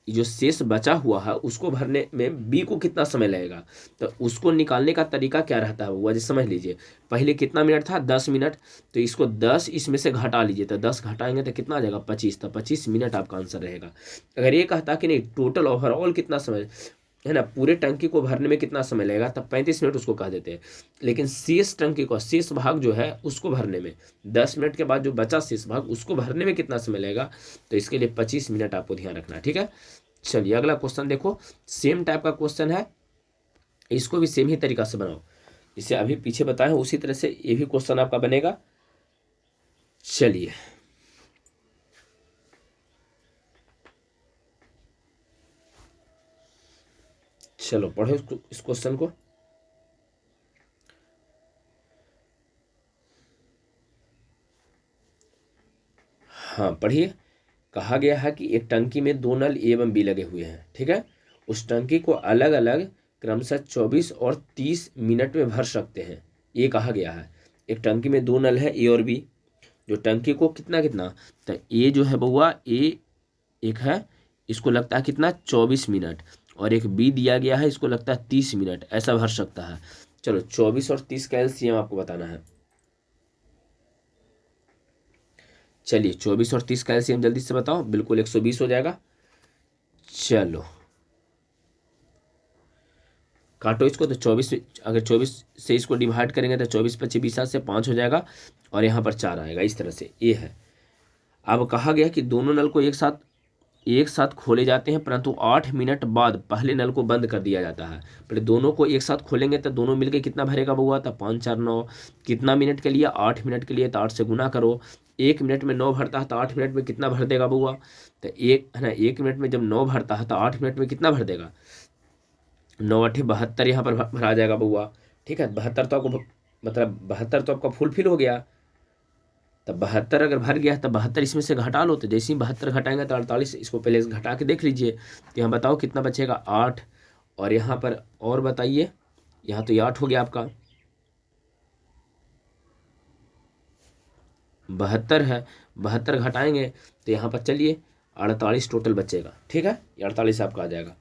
जो शेष बचा हुआ है उसको भरने में बी को कितना समय लगेगा, तो उसको निकालने का तरीका क्या रहता है वो समझ लीजिए। पहले कितना मिनट था, 10 मिनट, तो इसको 10 इसमें से घटा लीजिए, तो 10 घटाएंगे तो कितना आ जाएगा, 25, तो 25 मिनट आपका आंसर रहेगा। अगर ये कहता कि नहीं टोटल ओवरऑल कितना समय, है ना, पूरे टंकी को भरने में कितना समय लगेगा, तब 35 मिनट उसको कह देते हैं। लेकिन शेष टंकी को, शेष भाग जो है उसको भरने में 10 मिनट के बाद जो बचा शेष भाग उसको भरने में कितना समय लगेगा, तो इसके लिए 25 मिनट आपको ध्यान रखना है, ठीक है। चलिए अगला क्वेश्चन देखो, सेम टाइप का क्वेश्चन है, इसको भी सेम ही तरीका से बनाओ, इसे अभी पीछे बताए उसी तरह से ये भी क्वेश्चन आपका बनेगा। चलिए चलो पढ़ो इस क्वेश्चन को। हाँ पढ़िए। कहा गया है कि एक टंकी में 2 नल ए एवं बी लगे हुए हैं, ठीक है। उस टंकी को अलग अलग क्रमशः 24 और 30 मिनट में भर सकते हैं, ये कहा गया है। एक टंकी में 2 नल है ए और बी, जो टंकी को कितना कितना, तो ए जो है बउआ, ए एक है, इसको लगता है कितना 24 मिनट, और एक बी दिया गया है इसको लगता है 30 मिनट, ऐसा भर सकता है। चलो 24 और 30 का एलसीएम आपको बताना है। चलिए 24 और 30 का एलसीएम जल्दी से बताओ, बिल्कुल 120 हो जाएगा। चलो काटो इसको, तो 24, अगर 24 से इसको डिवाइड करेंगे तो 24 25 20 से 5 हो जाएगा, और यहाँ पर 4 आएगा, इस तरह से ये है। अब कहा गया कि दोनों नल को एक साथ खोले जाते हैं, परंतु 8 मिनट बाद पहले नल को बंद कर दिया जाता है। पहले दोनों को एक साथ खोलेंगे तो दोनों मिलके कितना भरेगा बउआ, तो 5 4 9, कितना मिनट के लिए, 8 मिनट के लिए, तो 8 से गुना करो। 1 मिनट में 9 भरता है तो 8 मिनट में कितना भर देगा बउआ, तो एक है ना, 1 मिनट में जब 9 भरता है तो 8 मिनट में कितना भर देगा, 9 8 72 यहाँ पर भरा जाएगा बउआ, ठीक है। 72 तो आपको मतलब 72 तो आपका फुलफिल हो गया, तब 72 अगर भर गया है तब 72 इसमें से घटा लो, तो जैसे ही 72 घटाएंगे तो 48, इसको पहले घटा के देख लीजिए। तो यहाँ बताओ कितना बचेगा, 8, और यहाँ पर और बताइए, यहाँ तो ये 8 हो गया आपका, 72 है, 72 घटाएंगे तो यहाँ पर चलिए 48 टोटल बचेगा, ठीक है, ये 48 आपका आ जाएगा।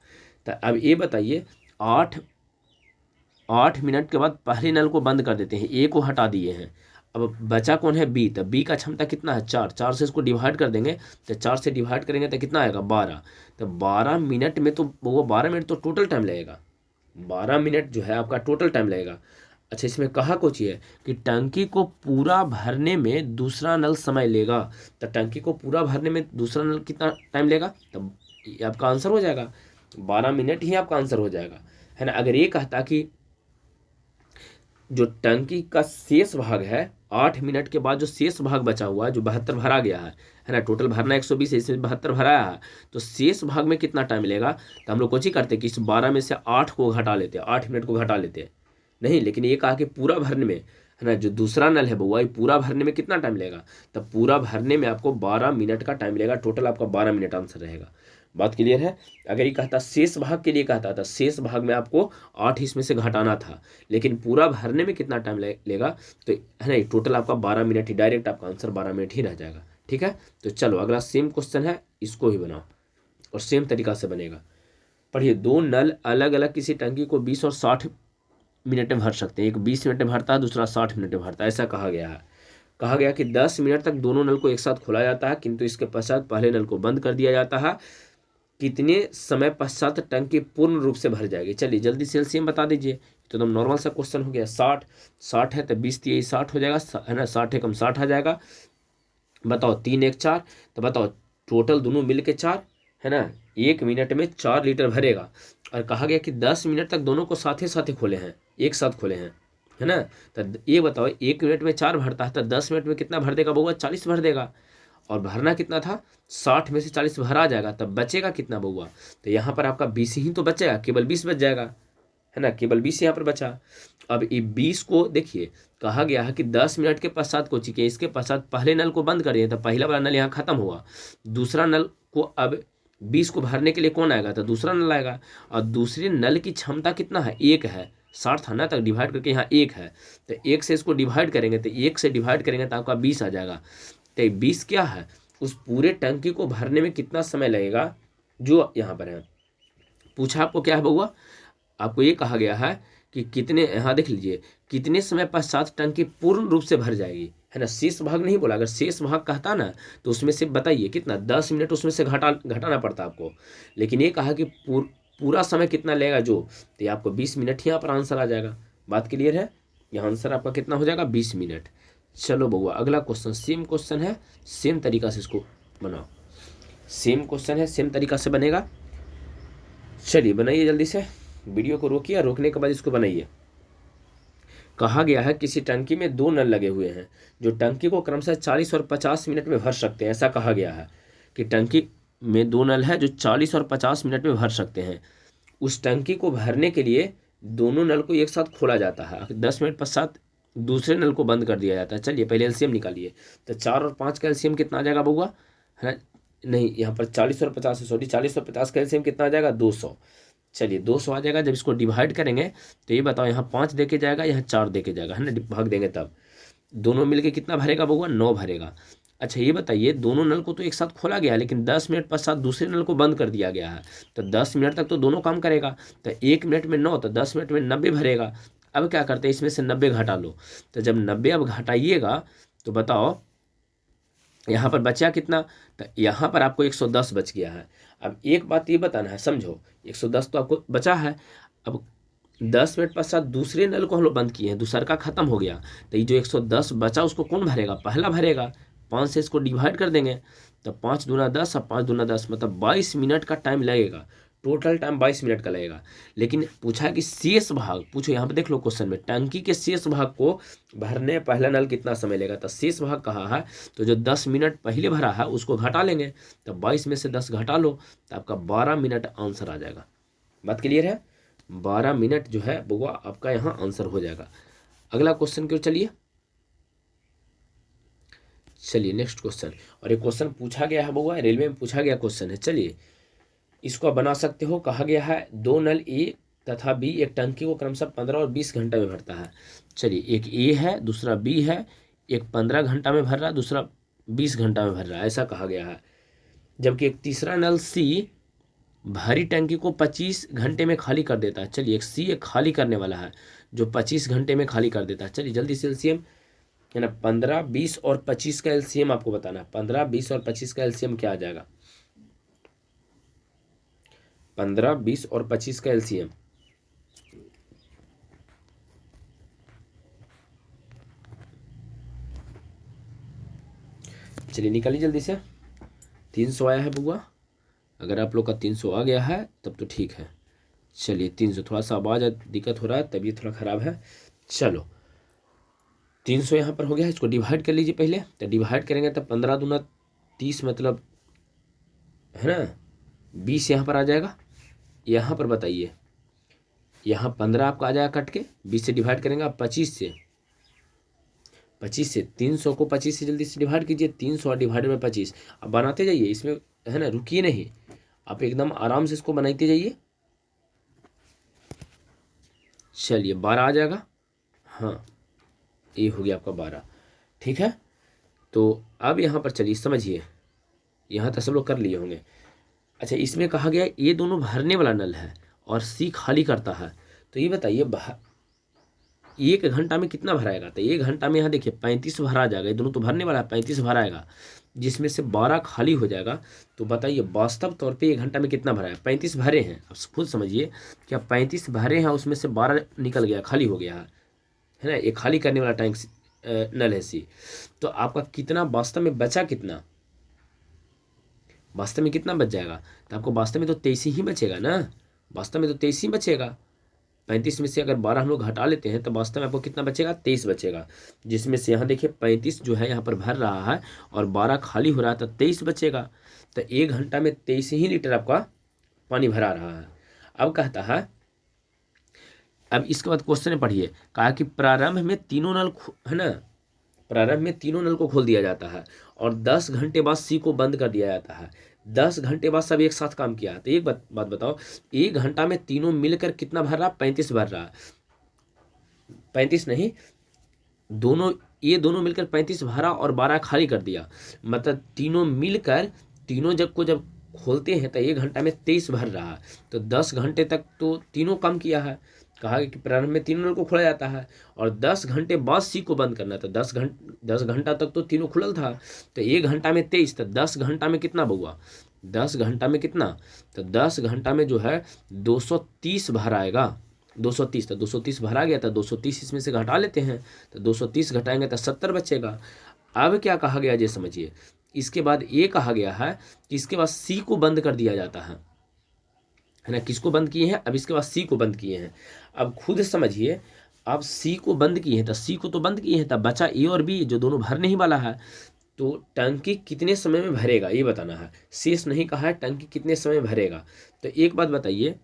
तो अब ये बताइए 8 मिनट के बाद पहले नल को बंद कर देते हैं, ए को हटा दिए हैं, अब बचा कौन है, बी। तो बी का क्षमता कितना है, 4, 4 से इसको डिवाइड कर देंगे, तो 4 से डिवाइड करेंगे तो कितना आएगा, 12। तो 12 मिनट में, तो वो 12 मिनट तो टोटल टाइम लगेगा, 12 मिनट जो है आपका टोटल टाइम लगेगा। अच्छा इसमें कहा कुछ है कि टंकी को पूरा भरने में दूसरा नल समय लेगा, तो टंकी को पूरा भरने में दूसरा नल कितना टाइम लेगा, तब ये आपका आंसर हो जाएगा, 12 मिनट ही आपका आंसर हो जाएगा, है ना। अगर ये कहता कि जो टंकी का शेष भाग है, 8 मिनट के बाद जो शेष भाग बचा हुआ है, जो 72 भरा गया है ना, टोटल भरना 120 है, इसमें 72 भराया है, तो शेष भाग में कितना टाइम लेगा, तो हम लोग कुछ ही करते कि इस 12 में से 8 को घटा लेते, 8 मिनट को घटा लेते, नहीं, लेकिन ये कहा कि पूरा भरने में, है ना, जो दूसरा नल है बउआ, पूरा भरने में कितना टाइम लगेगा, तब पूरा भरने में आपको 12 मिनट का टाइम लगेगा, टोटल आपका 12 मिनट आंसर रहेगा। बात क्लियर है। अगर ये कहता शेष भाग के लिए कहता था, शेष भाग में आपको 8 इसमें से घटाना था, लेकिन पूरा भरने में कितना टाइम लेगा, तो है ना, टोटल आपका 12 मिनट ही, डायरेक्ट आपका आंसर 12 मिनट ही रह जाएगा, ठीक है। तो चलो अगला सेम क्वेश्चन है, इसको ही बनाओ और सेम तरीका से बनेगा। पढ़िए, 2 नल अलग अलग किसी टंकी को 20 और 60 मिनट में भर सकते हैं, एक 20 मिनट में भरता है, दूसरा 60 मिनट में भरता है, ऐसा कहा गया है। कहा गया कि 10 मिनट तक दोनों नल को एक साथ खोला जाता है, किंतु इसके पश्चात पहले नल को बंद कर दिया जाता है, कितने समय पश्चात टंकी पूर्ण रूप से भर जाएगी। चलिए जल्दी से एलसीएम बता दीजिए, तो एकदम नॉर्मल सा क्वेश्चन हो गया। 60 है तो 20 3 60 हो जाएगा, है ना, 60 एकम 60 आ जाएगा। बताओ 3 1 4, तो बताओ टोटल दोनों मिल के 4, है ना, 1 मिनट में 4 लीटर भरेगा। और कहा गया कि 10 मिनट तक दोनों को साथ ही खोले हैं, एक साथ खोले हैं, है ना। तो ये बताओ 1 मिनट में 4 भरता है, तो 10 मिनट में कितना भर देगा बउआ, 40 भर देगा। और भरना कितना था, 60 में से 40 भरा जाएगा, तब बचेगा कितना बउआ, तो यहाँ पर आपका 20 ही तो बचेगा, केवल 20 बच जाएगा, है ना, केवल 20 यहाँ पर बचा। अब ये 20 को देखिए, कहा गया है कि 10 मिनट के पश्चात को चिके, इसके पश्चात पहले नल को बंद करिए, तो पहला वाला नल यहाँ खत्म हुआ, दूसरा नल को अब 20 को भरने के लिए कौन आएगा, तो दूसरा नल आएगा। और दूसरे नल की क्षमता कितना है, 1 है, 60 था ना, तक डिवाइड करके यहाँ 1 है, तो 1 से इसको डिवाइड करेंगे, तो 1 से डिवाइड करेंगे तो आपका 20 आ जाएगा। तो 20 क्या है, उस पूरे टंकी को भरने में कितना समय लगेगा, जो यहाँ पर है पूछा आपको क्या है बउआ, आपको ये कहा गया है कि कितने, यहाँ देख लीजिए, कितने समय पश्चात टंकी पूर्ण रूप से भर जाएगी, है ना, शेष भाग नहीं बोला, अगर शेष भाग कहता ना तो उसमें से बताइए कितना, 10 मिनट उसमें से घटाना पड़ता आपको, लेकिन ये कहा कि पूरा समय कितना लगेगा जो, तो ये आपको 20 मिनट ही यहाँ पर आंसर आ जाएगा। बात क्लियर है, यहाँ आंसर आपका कितना हो जाएगा, 20 मिनट। चलो बउआ अगला क्वेश्चन, सेम क्वेश्चन है, सेम तरीका से इसको बनाओ, सेम क्वेश्चन है, सेम तरीका से बनेगा। चलिए बनाइए जल्दी से, वीडियो को रोकिए, रोकने के बाद इसको बनाइए। कहा गया है किसी टंकी में 2 नल लगे हुए हैं जो टंकी को क्रमशः 40 और 50 मिनट में भर सकते हैं। ऐसा कहा गया है कि टंकी में 2 नल है जो 40 और 50 मिनट में भर सकते हैं। उस टंकी को भरने के लिए दोनों नल को एक साथ खोला जाता है, 10 मिनट पश्चात दूसरे नल को बंद कर दिया जाता है। चलिए पहले एलसीएम निकालिए, तो 4 और 5 का एलसीएम कितना आ जाएगा बउआ, है नहीं, यहाँ पर 40 और 50, सॉरी 40 और 50 का एलसीएम कितना आ जाएगा, 200। चलिए 200 आ जाएगा। जब इसको डिवाइड करेंगे तो ये बताओ, यहाँ 5 देके जाएगा, यहाँ 4 देके जाएगा, है ना, भाग देंगे तब दोनों मिलके कितना भरेगा बउआ, 9 भरेगा। अच्छा ये बताइए, दोनों नल को तो एक साथ खोला गया है, लेकिन 10 मिनट पश्चात दूसरे नल को बंद कर दिया गया है, तो 10 मिनट तक तो दोनों काम करेगा, तो 1 मिनट में 9, तो 10 मिनट में 90 भरेगा। अब क्या करते हैं, इसमें से 90 घटा लो, तो जब 90 अब घटाइएगा तो बताओ यहाँ पर बचा कितना, तो यहाँ पर आपको 110 बच गया है। अब एक बात ये बताना है, समझो, 110 तो आपको बचा है। अब 10 मिनट पश्चात दूसरे नल को हम लोग बंद किए हैं, दूसरा का खत्म हो गया, तो ये जो 110 बचा उसको कौन भरेगा, पहला भरेगा। 5 से इसको डिवाइड कर देंगे, तो 5 दूना 10 और 5 दूना 10, मतलब 22 मिनट का टाइम लगेगा, टोटल टाइम 22 मिनट का लगेगा। लेकिन पूछा है कि शेष भाग, पूछो यहाँ पे देख लो क्वेश्चन में, टंकी के शेष भाग को भरने पहला नल कितना समय लगेगा, तो शेष भाग कहा है, तो जो 10 मिनट पहले भरा है उसको घटा लेंगे, तो 22 में से 10 घटा लो, तो आपका 12 मिनट आंसर आ जाएगा। बात क्लियर है, 12 मिनट जो है बउआ आपका यहाँ आंसर हो जाएगा। अगला क्वेश्चन क्यों, चलिए नेक्स्ट क्वेश्चन, और एक क्वेश्चन पूछा गया है बउआ, रेलवे में पूछा गया क्वेश्चन है। चलिए इसको आप बना सकते हो। कहा गया है 2 नल ए तथा बी एक टंकी को क्रमशः 15 और 20 घंटे में भरता है। चलिए एक ए है, दूसरा बी है, एक 15 घंटा में भर रहा है, दूसरा 20 घंटा में भर रहा है, ऐसा कहा गया है। जबकि एक तीसरा नल सी भरी टंकी को 25 घंटे में खाली कर देता है। चलिए एक सी एक खाली करने वाला है जो 25 घंटे में खाली कर देता है। चलिए जल्दी से एलसीएम, है ना, 15, 20 और 25 का एलसीएम आपको बताना है। 15, 20 और 25 का एलसीएम क्या आ जाएगा, 15, 20 और 25 का एलसीएम, चलिए निकालिए जल्दी से। 300 आया है बुआ, अगर आप लोग का 300 आ गया है तब तो ठीक है। चलिए 300, थोड़ा सा आवाज़ दिक्कत हो रहा है, तबीयत थोड़ा ख़राब है। चलो 300 यहाँ पर हो गया है, इसको डिवाइड कर लीजिए पहले, तो डिवाइड करेंगे तो 15 दूना 30, मतलब है ना 20 यहाँ पर आ जाएगा। यहाँ पर बताइए, यहाँ 15 आपका आ जाएगा कट के, 20 से डिवाइड करेंगे आप 25 से, 300 को 25 से जल्दी से डिवाइड कीजिए, 300 डिवाइड में 25। अब बनाते जाइए इसमें, है ना, रुकिए नहीं, आप एकदम आराम से इसको बनाते जाइए। चलिए 12 आ जाएगा, हाँ ये हो गया आपका 12, ठीक है। तो अब यहाँ पर चलिए समझिए, यहाँ तक सब लोग कर लिए होंगे। अच्छा इसमें कहा गया ये दोनों भरने वाला नल है और सी खाली करता है, तो ये बताइए 1 घंटा में कितना भराएगा, तो 1 घंटा में यहाँ देखिए 35 भरा जाएगा, ये दोनों तो भरने वाला है, 35 भराएगा, जिसमें से 12 खाली हो जाएगा। तो बताइए वास्तव तौर पे 1 घंटा में कितना भरा है, 35 भरे हैं, अब खुद समझिए क्या 35 भरे हैं, उसमें से 12 निकल गया, खाली हो गया है ना, ये खाली करने वाला टैंक नल है सी। तो आपका कितना वास्तव में बचा, कितना वास्तव में कितना बच जाएगा, तो आपको वास्तव में तो 23 ही बचेगा ना, वास्तव में तो 23 ही बचेगा। 35 में से अगर 12 हम लोग घटा लेते हैं तो वास्तव में आपको कितना बचेगा, 23 बचेगा, जिसमें से यहाँ देखिए 35 जो है यहाँ पर भर रहा है और 12 खाली हो रहा है तो 23 बचेगा। तो 1 घंटा में 23 ही लीटर आपका पानी भरा रहा है। अब कहता है, अब इसके बाद क्वेश्चन पढ़िए, कहा कि प्रारंभ में तीनों नल है ना, प्रारंभ में तीनों नल को खोल दिया जाता है और 10 घंटे बाद सी को बंद कर दिया जाता है। 10 घंटे बाद सब एक साथ काम किया। तो एक बात बताओ, 1 घंटा में तीनों मिलकर कितना भर रहा, 35 भर रहा। 35 नहीं, दोनों ये दोनों मिलकर 35 भरा और 12 खाली कर दिया। मतलब तीनों मिलकर, तीनों जब खोलते हैं तो 1 घंटा में 23 भर रहा। तो 10 घंटे तक तो तीनों काम किया है। कहा कि प्रारंभ में तीनों नल को खोला जाता है और 10 घंटे बाद सी को बंद करना। तो 10 घंटा तक तो तीनों खुलल था। तो 1 घंटा में 23, तो 10 घंटा में कितना बउआ, 10 घंटा में कितना, तो 10 घंटा में जो है 230 भर आएगा। 230, तो 230 भरा गया था, 230 इसमें से घटा लेते हैं तो 230 घटाएंगे तो 70 बचेगा। अब क्या कहा गया ये समझिए, इसके बाद ये कहा गया है कि इसके बाद सी को बंद कर दिया जाता है ना। किसको बंद किए हैं, अब इसके बाद सी को बंद किए हैं। अब खुद समझिए, अब सी को बंद किए हैं तो सी को तो बंद किए हैं, तब बचा ए और बी जो दोनों भरने ही वाला है। तो टंकी कितने समय में भरेगा ये बताना है, शेष नहीं कहा है, टंकी कितने समय में भरेगा। तो एक बात बताइए,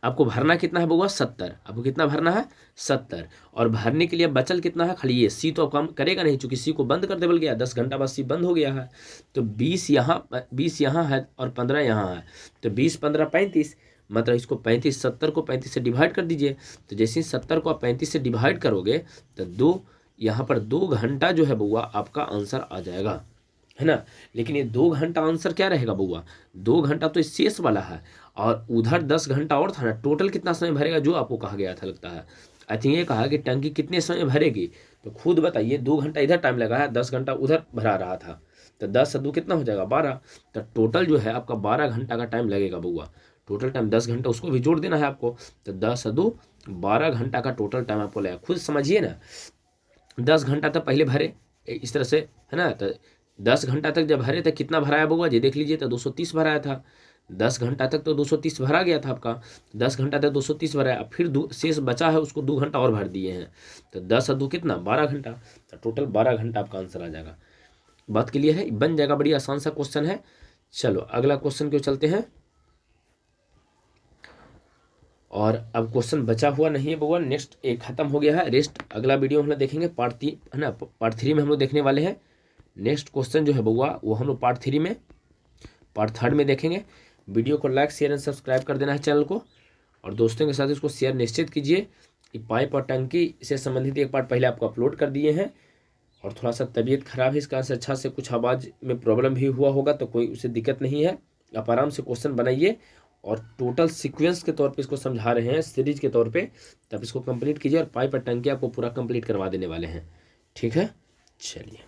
आपको भरना कितना है बउआ, 70। आपको कितना भरना है, 70। और भरने के लिए बचल कितना है, खाली ये सी तो अब काम करेगा नहीं, चूंकि सी को बंद कर देवल गया, 10 घंटा बाद सी बंद हो गया है। तो 20 यहाँ है और 15 यहाँ है। तो 20 15 35, मतलब इसको 35, 70 को 35 से डिवाइड कर दीजिए। तो जैसे ही 70 को आप 35 से डिवाइड करोगे तो 2 यहाँ पर 2 घंटा जो है बउआ आपका आंसर आ जाएगा, है ना। लेकिन ये 2 घंटा आंसर क्या रहेगा बउआ, 2 घंटा तो शेष वाला है और उधर 10 घंटा और था ना। टोटल कितना समय भरेगा जो आपको कहा गया था, लगता है आई थिंक ये कहा कि टंकी कितने समय भरेगी। तो खुद बताइए, 2 घंटा इधर टाइम लगा है, 10 घंटा उधर भरा रहा था। तो 10 से 2 कितना हो जाएगा, 12। तो टोटल जो है आपका 12 घंटा का टाइम लगेगा बउआ। टोटल टाइम 10 घंटा उसको भी जोड़ देना है आपको। तो 10 से 2 12 घंटा का टोटल टाइम आपको लगेगा। खुद समझिए ना, 10 घंटा तक पहले भरे इस तरह से, है ना। तो 10 घंटा तक जब भरे थे कितना भराया बउआ जी देख लीजिए, तो 230 भराया था। 10 घंटा तक तो 230 भरा गया था आपका, 10 घंटा तक 230 भराया। फिर शेष बचा है उसको 2 घंटा और भर दिए हैं। तो 10 और 2 कितना, 12 घंटा। तो टोटल 12 घंटा आपका आंसर आ जाएगा। बात क्लियर है, बन जाएगा। बड़ी आसान सा क्वेश्चन है। चलो अगला क्वेश्चन क्यों चलते हैं। और अब क्वेश्चन बचा हुआ नहीं है बउआ, नेक्स्ट एक खत्म हो गया है। रेस्ट अगला वीडियो हम लोग देखेंगे, पार्ट 3 है ना, पार्ट 3 में हम लोग देखने वाले हैं। नेक्स्ट क्वेश्चन जो है बउआ वो हम लोग पार्ट 3 में, पार्ट 3 में देखेंगे। वीडियो को लाइक शेयर एंड सब्सक्राइब कर देना है चैनल को, और दोस्तों के साथ इसको शेयर निश्चित कीजिए। कि पाइप और टंकी से संबंधित एक पार्ट पहले आपको अपलोड कर दिए हैं, और थोड़ा सा तबीयत खराब है इस कारण से अच्छा से कुछ आवाज़ में प्रॉब्लम भी हुआ होगा, तो कोई उसे दिक्कत नहीं है। आप आराम से क्वेश्चन बनाइए और टोटल सीक्वेंस के तौर पे इसको समझा रहे हैं, सीरीज के तौर पे, तब इसको कंप्लीट कीजिए। और पाइप और टंकी आपको पूरा कंप्लीट करवा देने वाले हैं, ठीक है। चलिए।